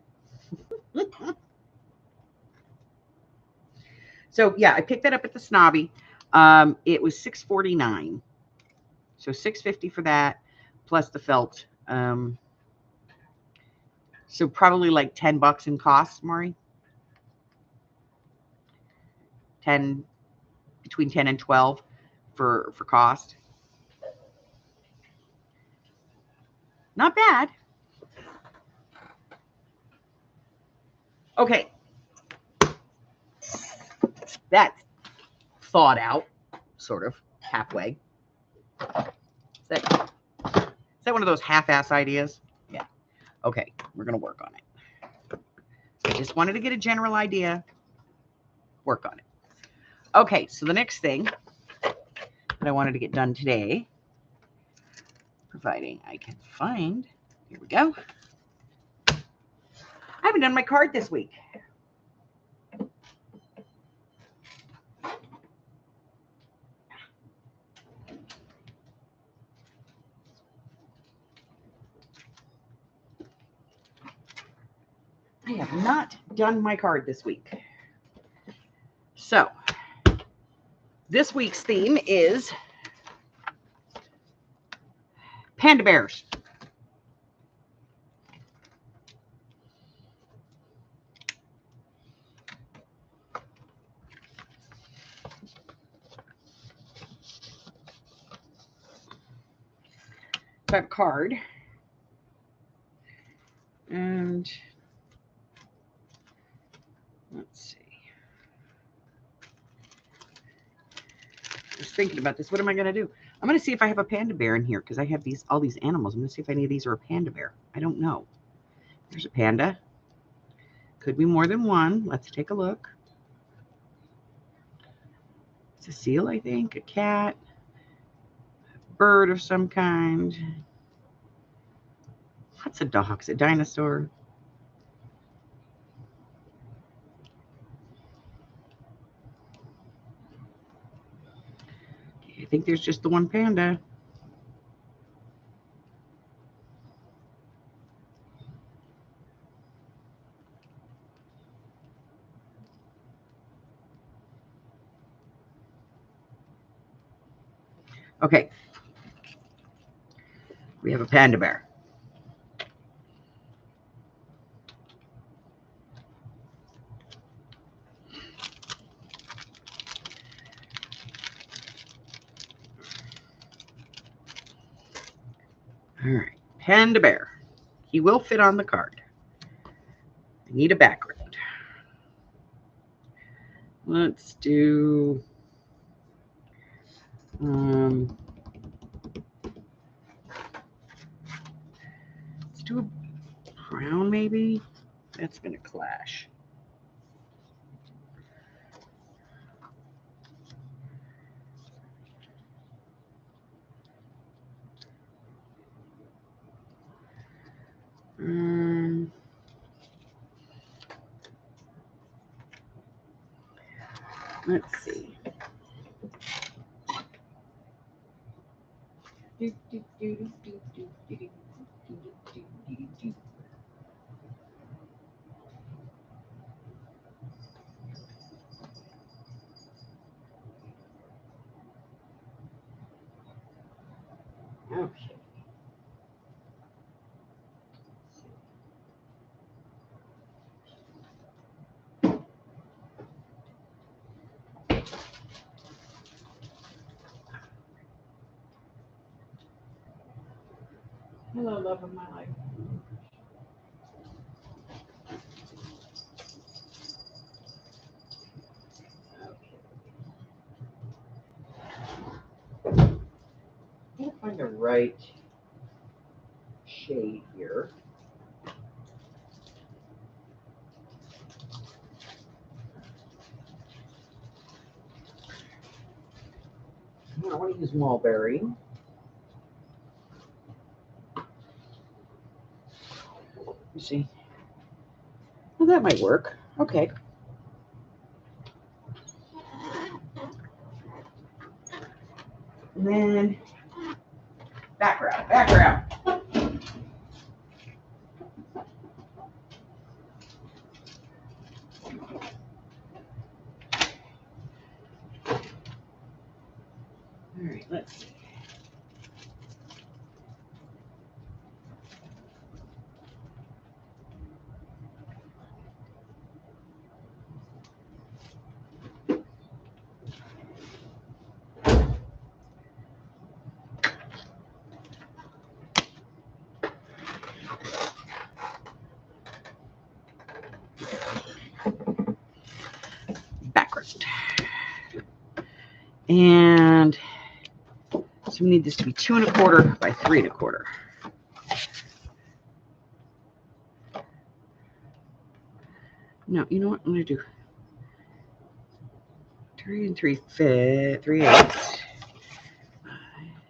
So yeah, I picked that up at the Snobby. It was $6.49. So $6.50 for that, plus the felt. So probably like $10 in costs, Maury. Between 10 and 12 for cost. Not bad. Okay. That's thawed out, sort of, halfway. Is that one of those half-ass ideas? Yeah. Okay, we're going to work on it. I just wanted to get a general idea. Work on it. Okay, so the next thing that I wanted to get done today, providing I can find, here we go. I haven't done my card this week. I have not done my card this week. So, this week's theme is panda bears. So I have a card. And let's see. Just thinking about this. What am I going to do? I'm going to see if I have a panda bear in here because I have all these animals. I'm going to see if any of these are a panda bear. I don't know. There's a panda. Could be more than one. Let's take a look. It's a seal, I think. A cat. A bird of some kind. What's a dog? It's a dinosaur. I think there's just the one panda. Okay. We have a panda bear. All right. Panda bear. He will fit on the card. I need a background. Let's do let's do a brown maybe. That's gonna clash. Let's see. Okay. Hello, love of my life. find the right shade here. I want to use mulberry. You see? Well, that might work. Okay. And then background. All right, let's see. Background. And so we need this to be 2 1/4 by 3 1/4. No, you know what I'm going to do? 3 3/8.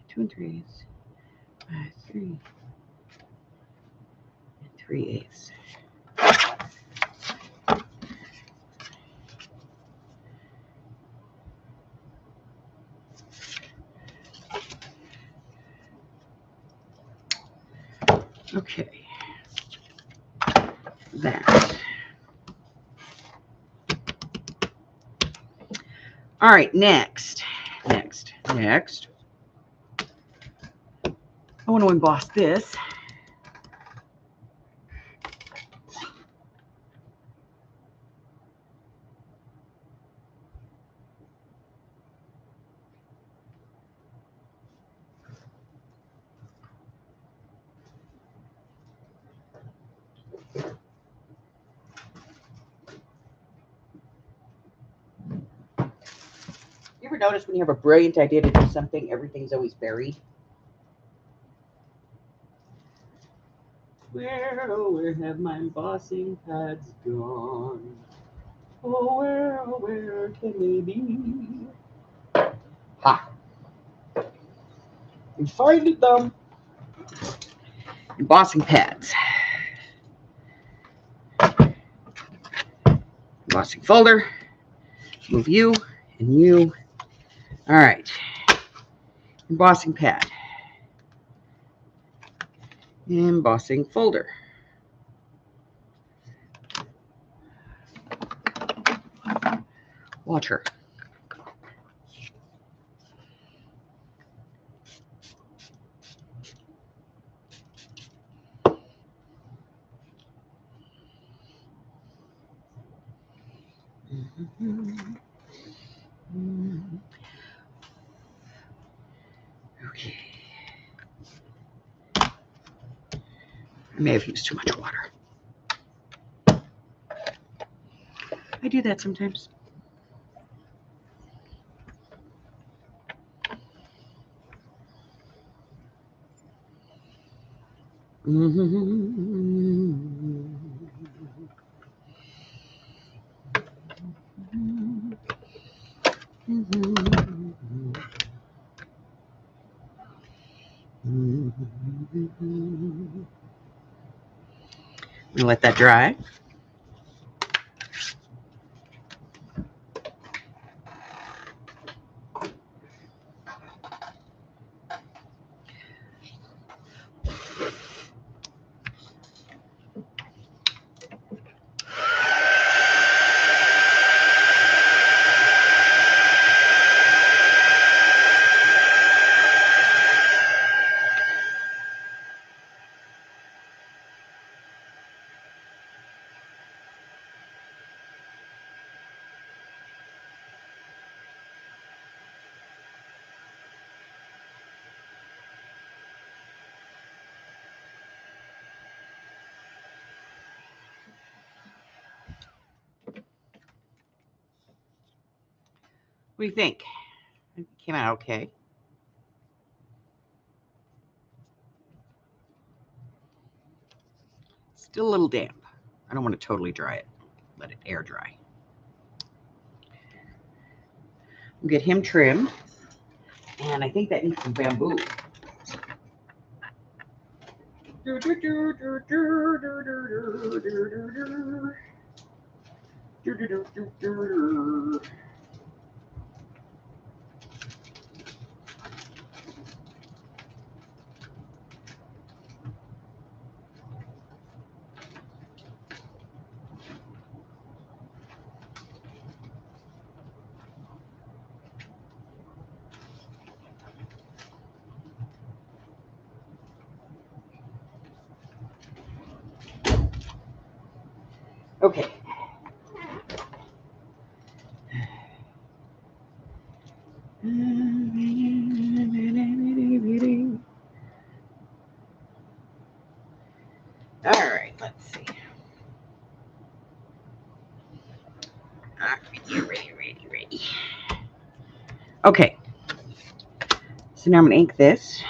2 3/8 by 3 3/8. Okay. That. All right, next. I want to emboss this. You ever notice when you have a brilliant idea to do something, everything's always buried? Where have my embossing pads gone? Oh, where can they be? Ha! We find them. Embossing pads. Embossing folder. Move you and you. All right. Embossing pad. Embossing folder. Water. Okay. I may have used too much water. I do that sometimes. I'm gonna let that dry. What do you think? It came out okay. Still a little damp. I don't want to totally dry it. Let it air dry. We'll get him trimmed. And I think that needs some bamboo. Okay. All right, let's see. All right, ready. Okay. So now I'm going to ink this.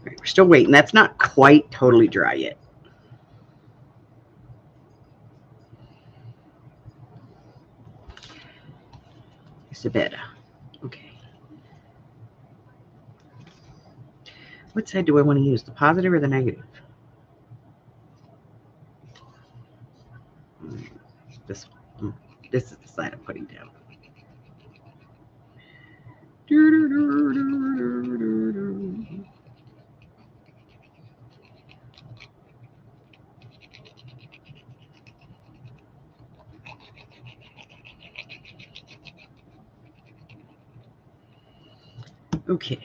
We're still waiting. That's not quite totally dry yet. It's a bit. Okay. What side do I want to use? The positive or the negative? This one. This is the side I'm putting down. Okay.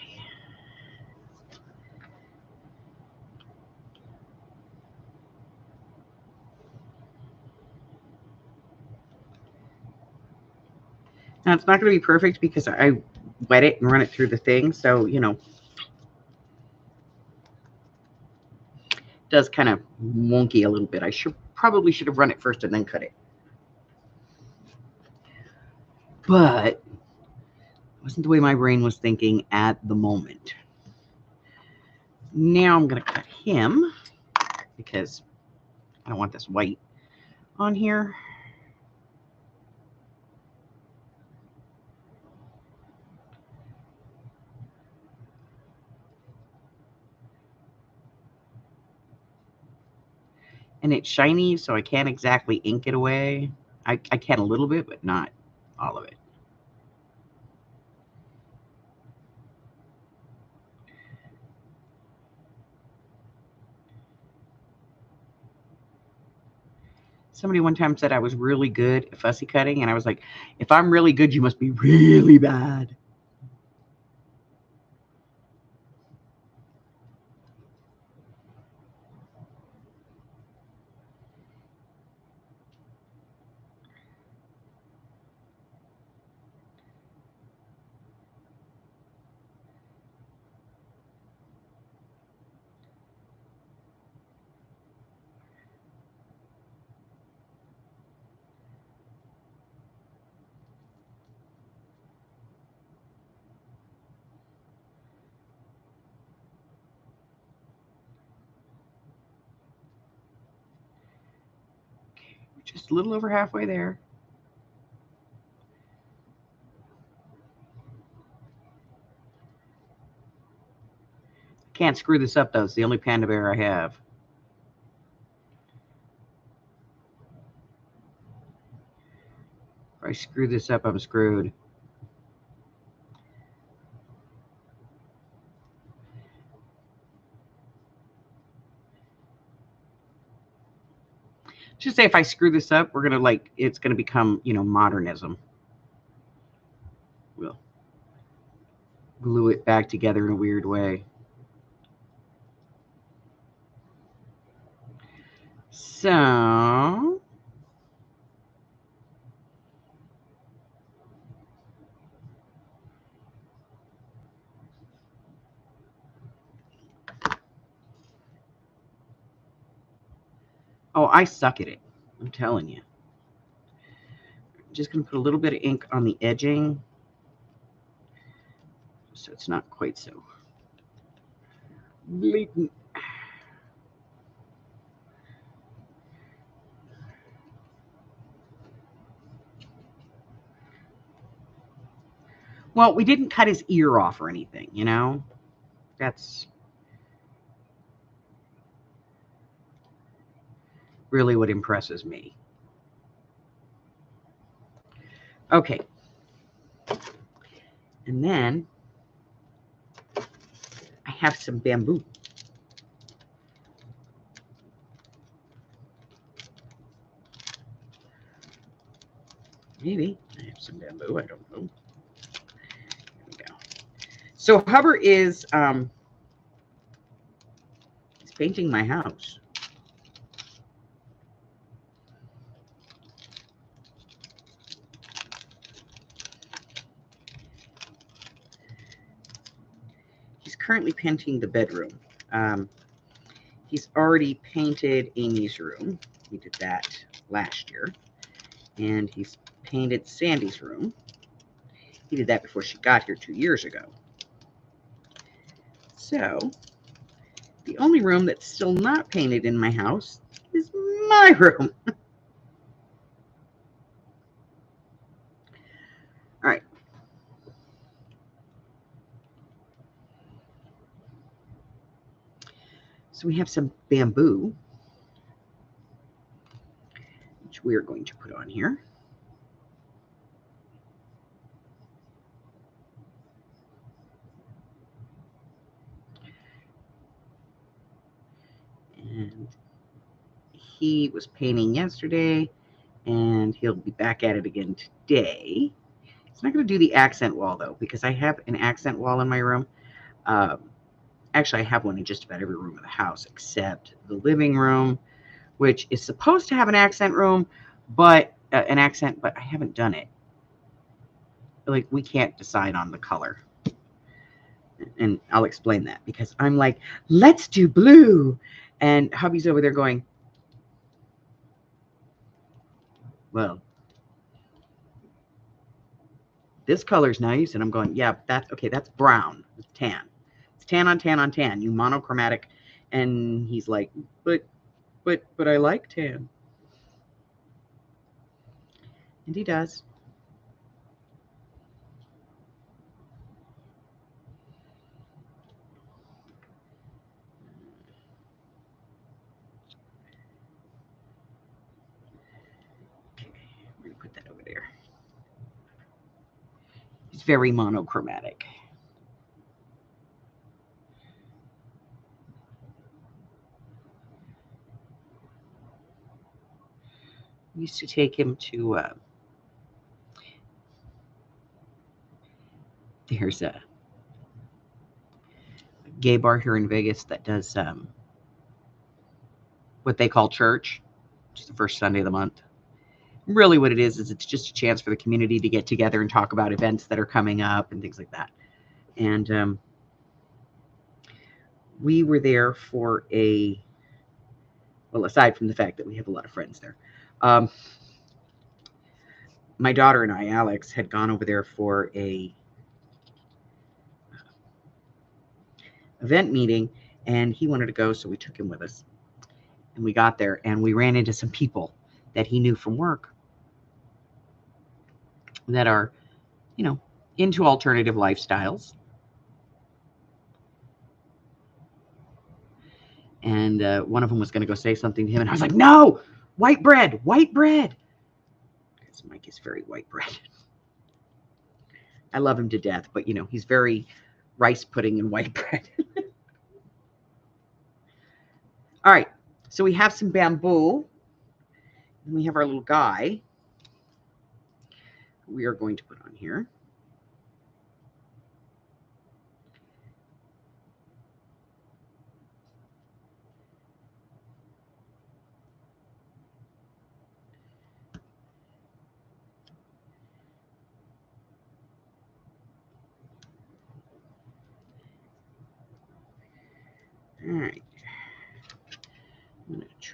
Now it's not going to be perfect because I wet it and run it through the thing. So, you know, it does kind of wonky a little bit. I probably should have run it first and then cut it. But it wasn't the way my brain was thinking at the moment. Now I'm going to cut him because I don't want this white on here. And it's shiny, so I can't exactly ink it away. I can a little bit, but not all of it. Somebody one time said I was really good at fussy cutting, and I was like, if I'm really good, you must be really bad. Just a little over halfway there. Can't screw this up, though. It's the only Panda Bear I have. If I screw this up, I'm screwed. Just say if I screw this up, we're going to it's going to become, modernism. We'll glue it back together in a weird way. So oh, I suck at it. I'm telling you. I'm just going to put a little bit of ink on the edging so it's not quite so blatant. Well, we didn't cut his ear off or anything, you know? That's really what impresses me. Okay. And then I have some bamboo. Maybe I have some bamboo. I don't know. There we go. So Hubbard is he's painting my house. He's currently painting the bedroom. He's already painted Amy's room. He did that last year. And he's painted Sandy's room. He did that before she got here 2 years ago. So the only room that's still not painted in my house is my room. All right. So we have some bamboo, which we are going to put on here. And he was painting yesterday, and he'll be back at it again today. He's not going to do the accent wall, though, because I have an accent wall in my room. Actually, I have one in just about every room of the house except the living room, which is supposed to have an accent room, but I haven't done it. Like, we can't decide on the color. And I'll explain that because I'm like, let's do blue. And hubby's over there going, well, this color's nice. And I'm going, yeah, that's okay. That's brown. It's tan. It's tan on tan on tan. You monochromatic. And he's like, but I like tan. And he does. Okay, we're going to put that over there. He's very monochromatic. I used to take him to there's a gay bar here in Vegas that does what they call church, which is the first Sunday of the month. Really what it is it's just a chance for the community to get together and talk about events that are coming up and things like that. And we were there for well, aside from the fact that we have a lot of friends there, my daughter and I, Alex, had gone over there for a event meeting, and he wanted to go, so we took him with us. And we got there, and we ran into some people that he knew from work that are, into alternative lifestyles. And one of them was going to go say something to him, and I was like, no, white bread. Because Mike is very white bread. I love him to death, but, he's very rice pudding and white bread. All right, so we have some bamboo, and we have our little guy we are going to put on here.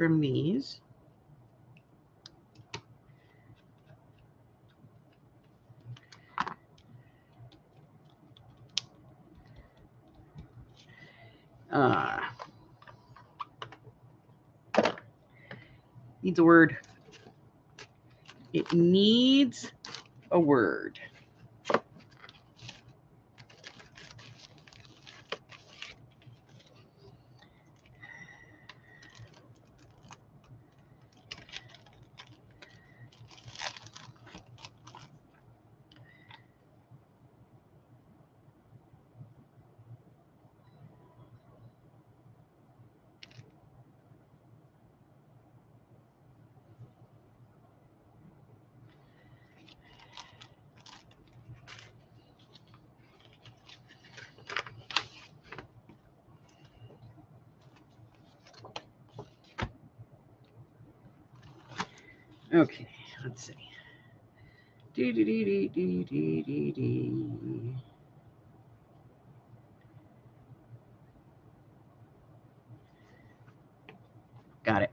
trim these. Needs a word. It needs a word. Okay, let's see. Got it.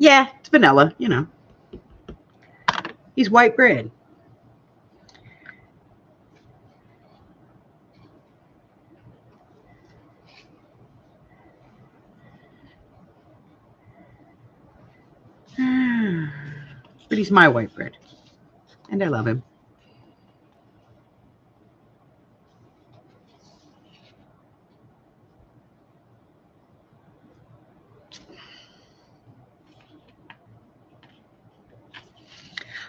Yeah, it's vanilla, you know. He's white bread. But he's my white bread. And I love him.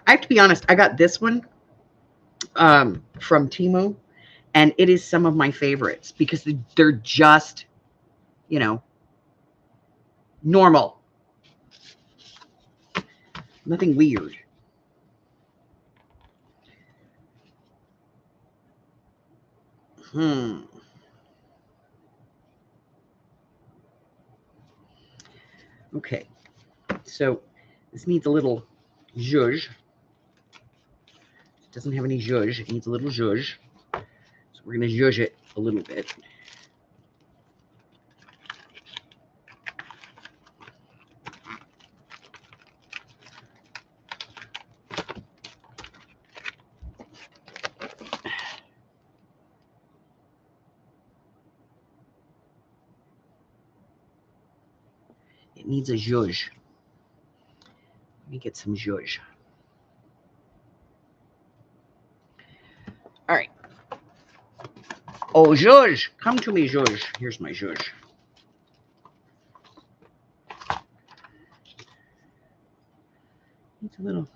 I have to be honest, I got this one from Temu, and it is some of my favorites because they're just, you know, normal. Nothing weird. Okay, so this needs a little zhuzh. It doesn't have any zhuzh. It needs a little zhuzh. So we're going to zhuzh it a little bit. It needs a zhuzh. Let me get some zhuzh. All right. Oh, zhuzh. Come to me, zhuzh. Here's my zhuzh. It's a little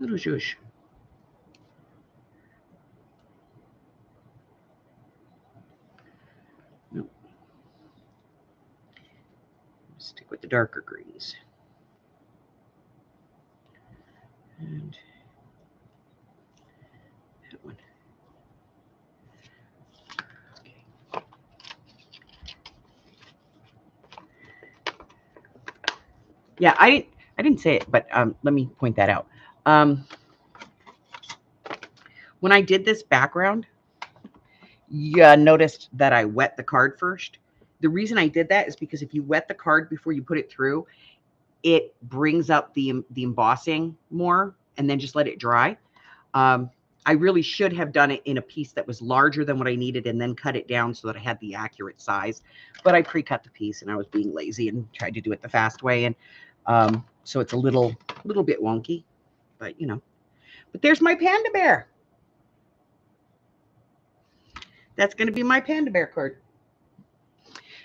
zhuzh. Nope. Stick with the darker greens. And that one. Okay. Yeah, I didn't say it, but let me point that out. When I did this background, you noticed that I wet the card first. The reason I did that is because if you wet the card before you put it through, it brings up the embossing more, and then just let it dry. I really should have done it in a piece that was larger than what I needed and then cut it down so that I had the accurate size. But I pre-cut the piece and I was being lazy and tried to do it the fast way. And so it's a little bit wonky, but you know. But there's my panda bear. That's going to be my panda bear card.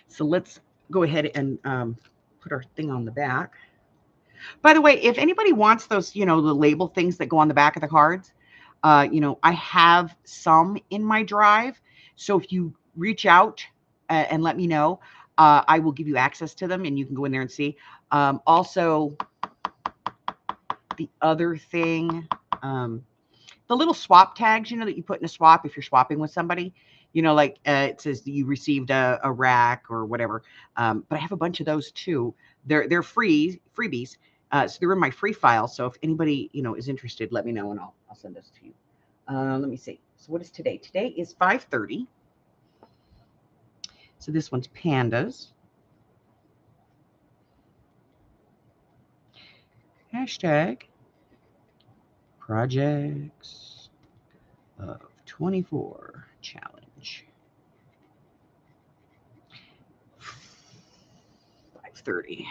So let's go ahead and put our thing on the back. By the way, if anybody wants those, the label things that go on the back of the cards, I have some in my drive. So if you reach out and let me know, I will give you access to them and you can go in there and see. Also, the other thing, the little swap tags, that you put in a swap if you're swapping with somebody, like it says that you received a rack or whatever. But I have a bunch of those too. They're freebies. So they're in my free file. So if anybody, is interested, let me know and I'll send those to you. Let me see. So what is today? Today is 5:30. So this one's pandas. Hashtag projects of 24 challenge. 5:30.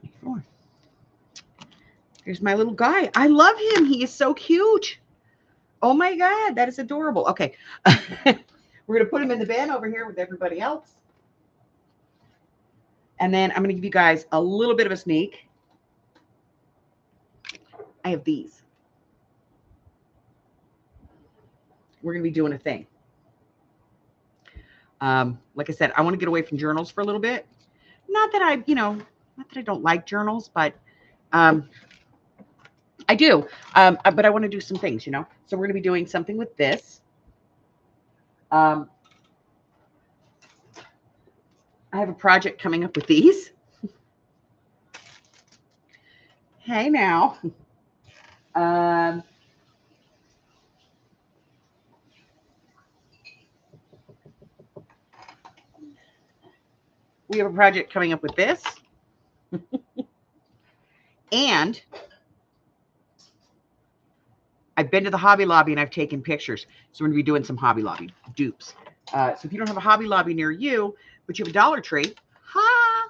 24. Here's my little guy. I love him. He is so cute. Oh my God, that is adorable. Okay. We're going to put him in the bin over here with everybody else. And then I'm going to give you guys a little bit of a sneak. I have these. We're going to be doing a thing. Like I said, I want to get away from journals for a little bit. Not that I don't like journals, but I do. But I want to do some things, So we're going to be doing something with this. I have a project coming up with these. Hey now. We have a project coming up with this. And I've been to the Hobby Lobby and I've taken pictures. So we're going to be doing some Hobby Lobby dupes. So if you don't have a Hobby Lobby near you, but you have a Dollar Tree, ha!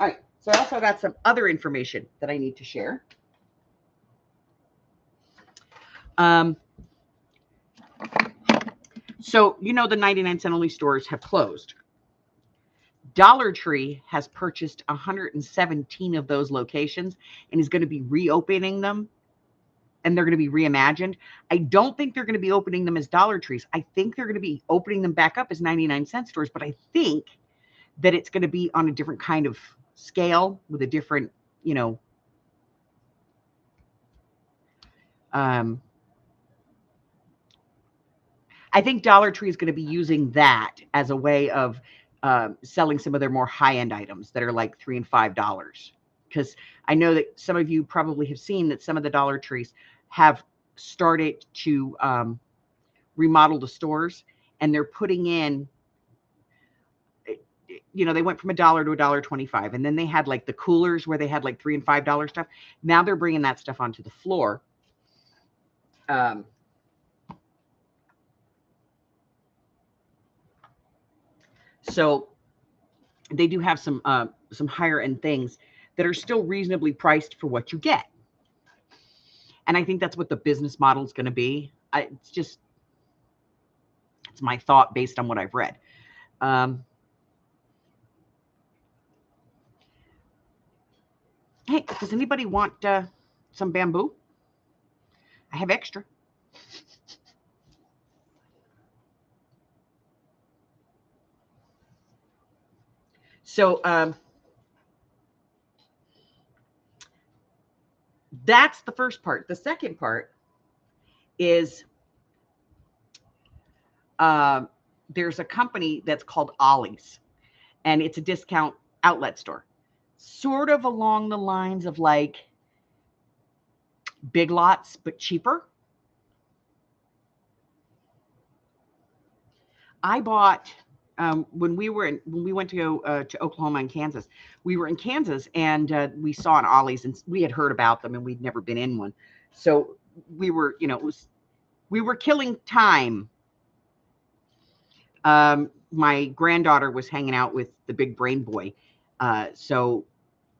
All right. So I also got some other information that I need to share. So, the 99-cent only stores have closed. Dollar Tree has purchased 117 of those locations and is going to be reopening them, and they're going to be reimagined. I don't think they're going to be opening them as Dollar Trees. I think they're going to be opening them back up as 99-cent stores, but I think that it's going to be on a different kind of scale with a different, I think Dollar Tree is going to be using that as a way of selling some of their more high-end items that are like $3 and $5. Because I know that some of you probably have seen that some of the Dollar Trees have started to remodel the stores, and they're putting in, they went from $1 to $1.25, and then they had like the coolers where they had like $3 and $5 stuff. Now they're bringing that stuff onto the floor. So they do have some higher end things that are still reasonably priced for what you get. And I think that's what the business model is going to be. It's my thought based on what I've read. Hey, does anybody want some bamboo? I have extra. So that's the first part. The second part is there's a company that's called Ollie's, and it's a discount outlet store, sort of along the lines of like Big Lots, but cheaper. I bought when we went to go to Oklahoma and Kansas. We were in Kansas and we saw an Ollie's, and we had heard about them and we'd never been in one. So we were, we were killing time. My granddaughter was hanging out with the big brain boy. So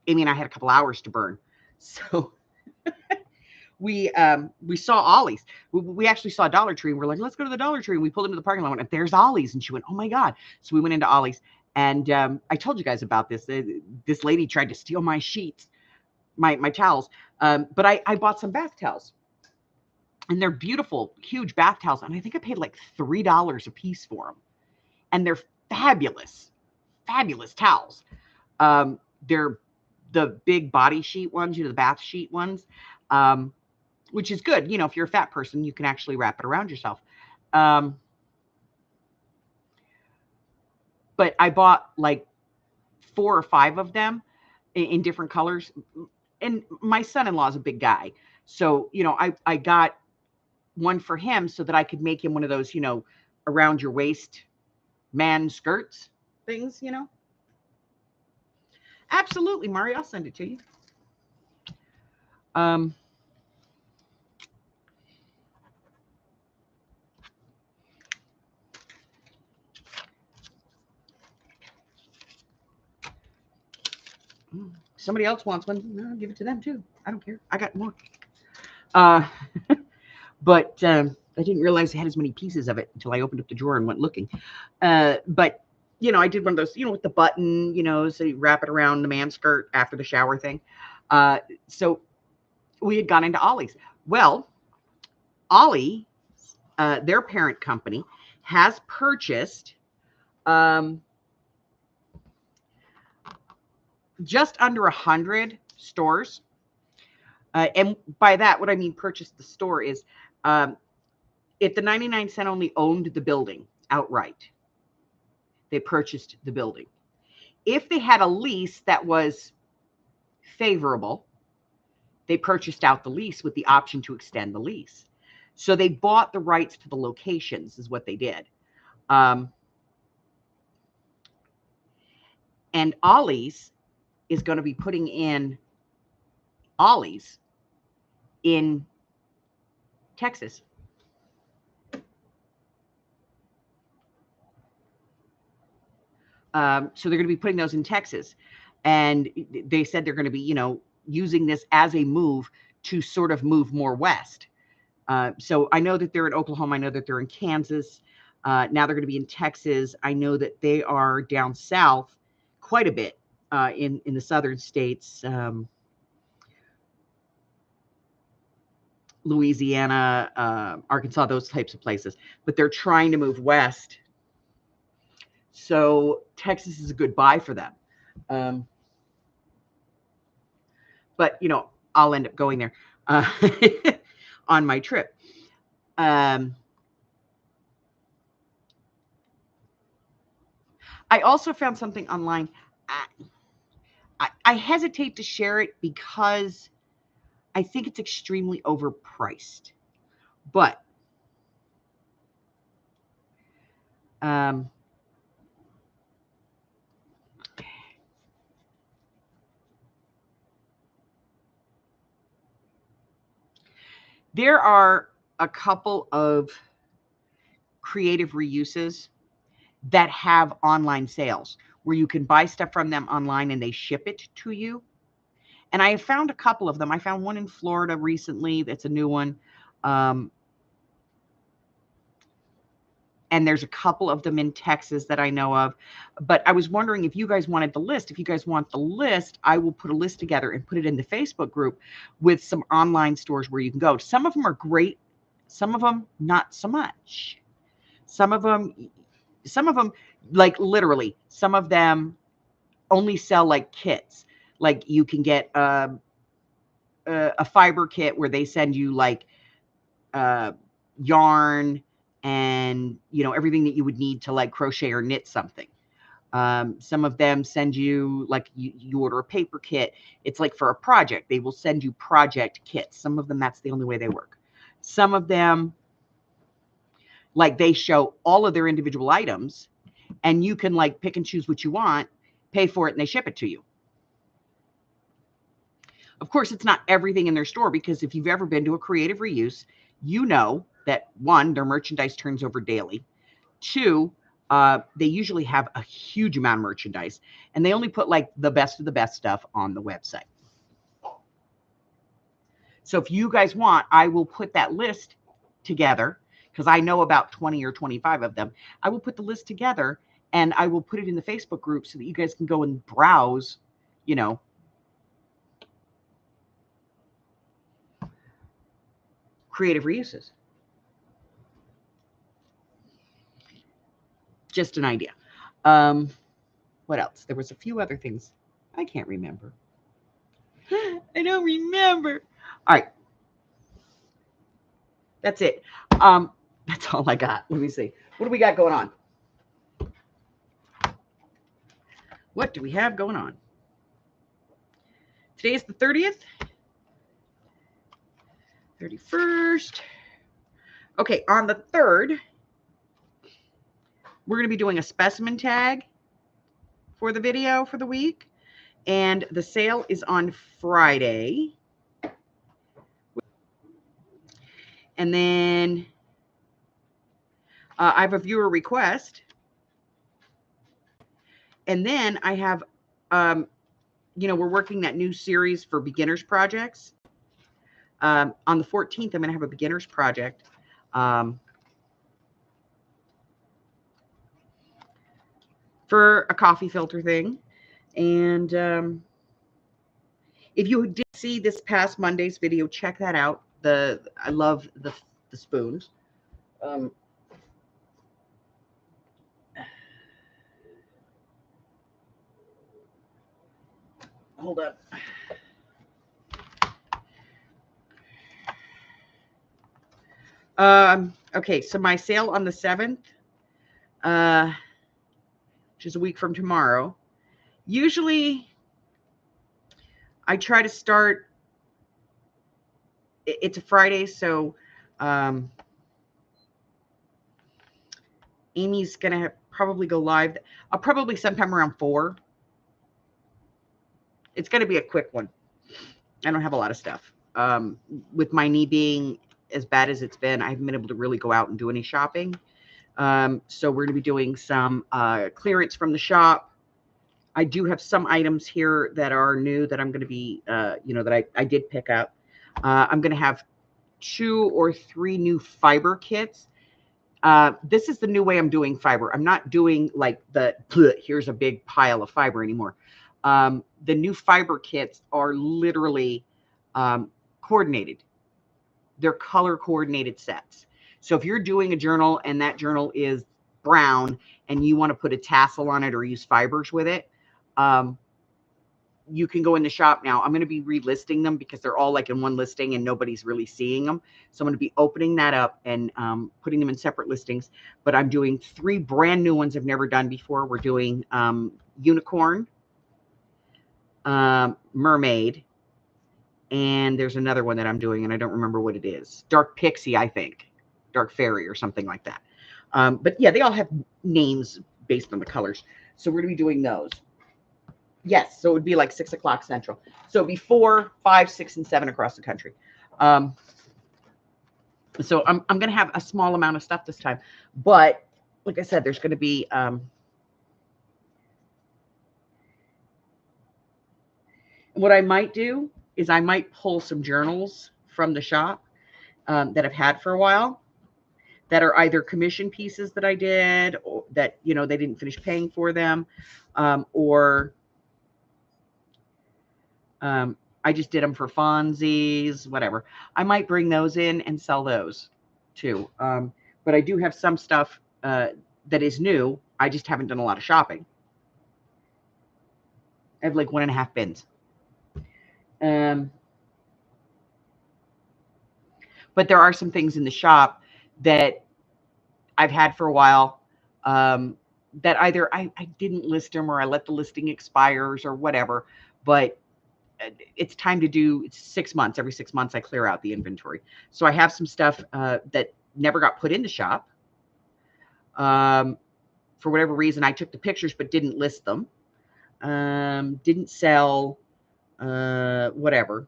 Amy and I had a couple hours to burn. So we saw Ollie's. We actually saw Dollar Tree, and we're like, let's go to the Dollar Tree. And we pulled into the parking lot, and there's Ollie's. And she went, oh my God. So we went into Ollie's. And I told you guys about this. This lady tried to steal my sheets, my towels. But I bought some bath towels. And they're beautiful, huge bath towels. And I think I paid like $3 a piece for them. And they're fabulous, fabulous towels. They're the big body sheet ones, the bath sheet ones, which is good. If you're a fat person, you can actually wrap it around yourself. But I bought like 4 or 5 of them in different colors. And my son-in-law is a big guy. So, I got one for him so that I could make him one of those, around your waist man skirts things, Absolutely, Mari. I'll send it to you. Somebody else wants one. No, I'll give it to them too. I don't care. I got more. But I didn't realize I had as many pieces of it until I opened up the drawer and went looking. But I did one of those, with the button, so you wrap it around the man skirt after the shower thing. So we had gone into Ollie's. Well, Ollie, their parent company, has purchased just under 100 stores. And by that, what I mean purchased the store is if the 99 Cent only owned the building outright, they purchased the building. If they had a lease that was favorable, they purchased out the lease with the option to extend the lease. So they bought the rights to the locations is what they did. And Ollie's is going to be putting in Ollie's in Texas. So they're going to be putting those in Texas. And they said they're going to be, using this as a move to sort of move more west. So I know that they're in Oklahoma. I know that they're in Kansas. Now they're going to be in Texas. I know that they are down south quite a bit in the southern states, Louisiana, Arkansas, those types of places. But they're trying to move west. So Texas is a good buy for them. But, I'll end up going there on my trip. I also found something online. I hesitate to share it because I think it's extremely overpriced. But there are a couple of creative reuses that have online sales where you can buy stuff from them online and they ship it to you. And I have found a couple of them. I found one in Florida recently. That's a new one. And there's a couple of them in Texas that I know of. But I was wondering if you guys wanted the list. If you guys want the list, I will put a list together and put it in the Facebook group with some online stores where you can go. Some of them are great. Some of them, not so much. Some of them, like literally, some of them only sell like kits. Like you can get a fiber kit where they send you like yarn and everything that you would need to like crochet or knit something. Some of them send you like you order a paper kit. It's like for a project. They will send you project kits. Some of them, that's the only way they work. Some of them, like they show all of their individual items and you can like pick and choose what you want, pay for it, and they ship it to you. Of course, it's not everything in their store because if you've ever been to a creative reuse, you know that 1, their merchandise turns over daily. 2, they usually have a huge amount of merchandise and they only put like the best of the best stuff on the website. So if you guys want, I will put that list together because I know about 20 or 25 of them. I will put the list together and I will put it in the Facebook group so that you guys can go and browse, you know, creative reuses. Just an idea. What else? There was a few other things. I can't remember. I don't remember. All right. That's it. That's all I got. Let me see. What do we got going on? What do we have going on? Today is the 30th. 31st. Okay, on the 3rd, we're going to be doing a specimen tag for the video for the week. And the sale is on Friday. And then I have a viewer request. And then I have, you know, we're working that new series for beginners projects. On the 14th, I'm going to have a beginners project. For a coffee filter thing. And if you did see this past Monday's video, check that out. I love the spoons. Hold up. Okay, so my sale on the 7th, which is a week from tomorrow. Usually I try to start, it's a Friday, so Amy's going to probably go live. I'll probably sometime around 4. It's going to be a quick one. I don't have a lot of stuff. With my knee being as bad as it's been, I haven't been able to really go out and do any shopping. So we're going to be doing some clearance from the shop. I do have some items here that are new that I'm going to be, you know, that I did pick up. I'm going to have 2 or 3 new fiber kits. This is the new way I'm doing fiber. I'm not doing like here's a big pile of fiber anymore. The new fiber kits are literally coordinated. They're color coordinated sets. So if you're doing a journal and that journal is brown and you want to put a tassel on it or use fibers with it, you can go in the shop now. I'm going to be relisting them because they're all like in one listing and nobody's really seeing them. So I'm going to be opening that up and putting them in separate listings. But I'm doing 3 brand new ones I've never done before. We're doing unicorn, mermaid, and there's another one that I'm doing and I don't remember what it is. Dark pixie, I think. Dark fairy or something like that. But yeah, they all have names based on the colors. So we're going to be doing those. Yes, so it would be like 6 o'clock Central. So it'd be 4, 5, 6, and 7 across the country. So I'm going to have a small amount of stuff this time. But like I said, there's going to be what I might do is I might pull some journals from the shop that I've had for a while that are either commission pieces that I did or that, you know, they didn't finish paying for them, or I just did them for funsies, whatever. I might bring those in and sell those too. But I do have some stuff that is new. I just haven't done a lot of shopping. I have like 1.5 bins. But there are some things in the shop that I've had for a while that either I didn't list them or I let the listing expires or whatever. But it's time to do 6 months. Every 6 months I clear out the inventory. So I have some stuff that never got put in the shop. For whatever reason, I took the pictures but didn't list them. Didn't sell, whatever.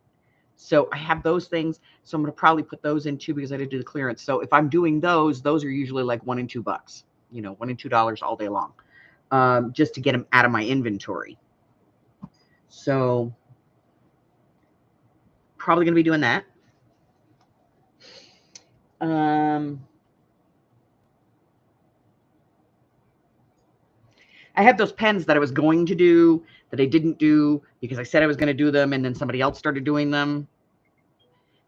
So I have those things. So I'm going to probably put those in too because I did do the clearance. So if I'm doing those are usually like $1 and $2, you know, $1 and $2 all day long, just to get them out of my inventory. So probably going to be doing that. I have those pens that I was going to do that I didn't do because I said I was going to do them, and then somebody else started doing them.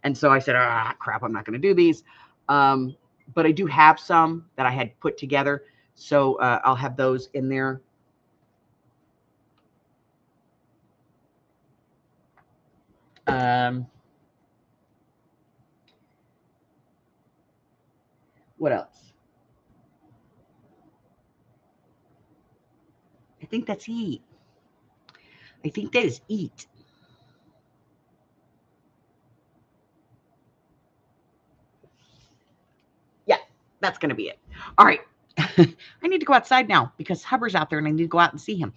And so I said, crap, I'm not going to do these. But I do have some that I had put together. So I'll have those in there. What else? I think that's eat. I think that is eat. Yeah, that's going to be it. All right. I need to go outside now because Hubbard's out there and I need to go out and see him.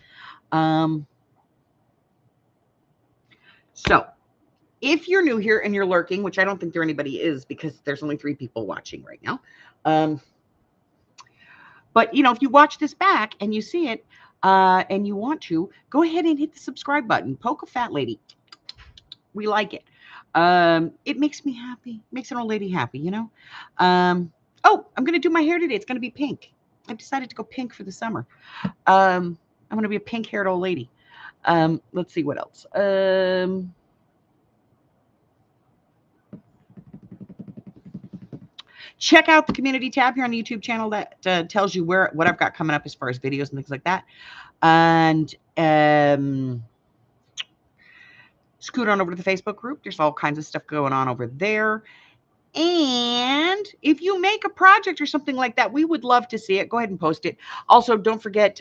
So if you're new here and you're lurking, which I don't think anybody is because there's only 3 people watching right now. But, you know, if you watch this back and you see it and you want to, go ahead and hit the subscribe button. Poke a fat lady. We like it. It makes me happy. Makes an old lady happy, you know. Oh, I'm going to do my hair today. It's going to be pink. I've decided to go pink for the summer. I'm going to be a pink-haired old lady. Let's see what else. Check out the community tab here on the YouTube channel that tells you what I've got coming up as far as videos and things like that. And scoot on over to the Facebook group. There's all kinds of stuff going on over there. And if you make a project or something like that, we would love to see it. Go ahead and post it. Also, don't forget,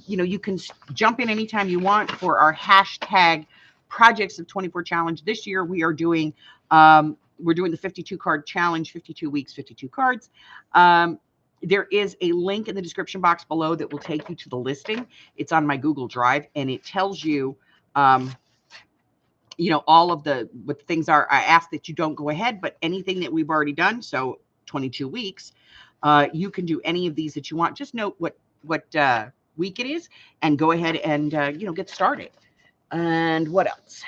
you can jump in anytime you want for our hashtag Projects of 24 challenge. This year, we are doing we're doing the 52 card challenge, 52 weeks, 52 cards. There is a link in the description box below that will take you to the listing. It's on my Google Drive, and it tells you all of what the things are. I ask that you don't go ahead, but anything that we've already done, so 22 weeks, you can do any of these that you want. Just note what week it is and go ahead and get started. And what else?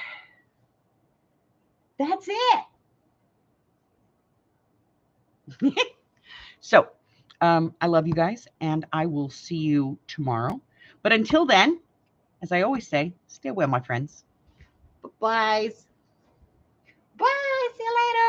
That's it. So I love you guys, and I will see you tomorrow. But until then, as I always say, stay well, my friends. Bye. Bye. See you later.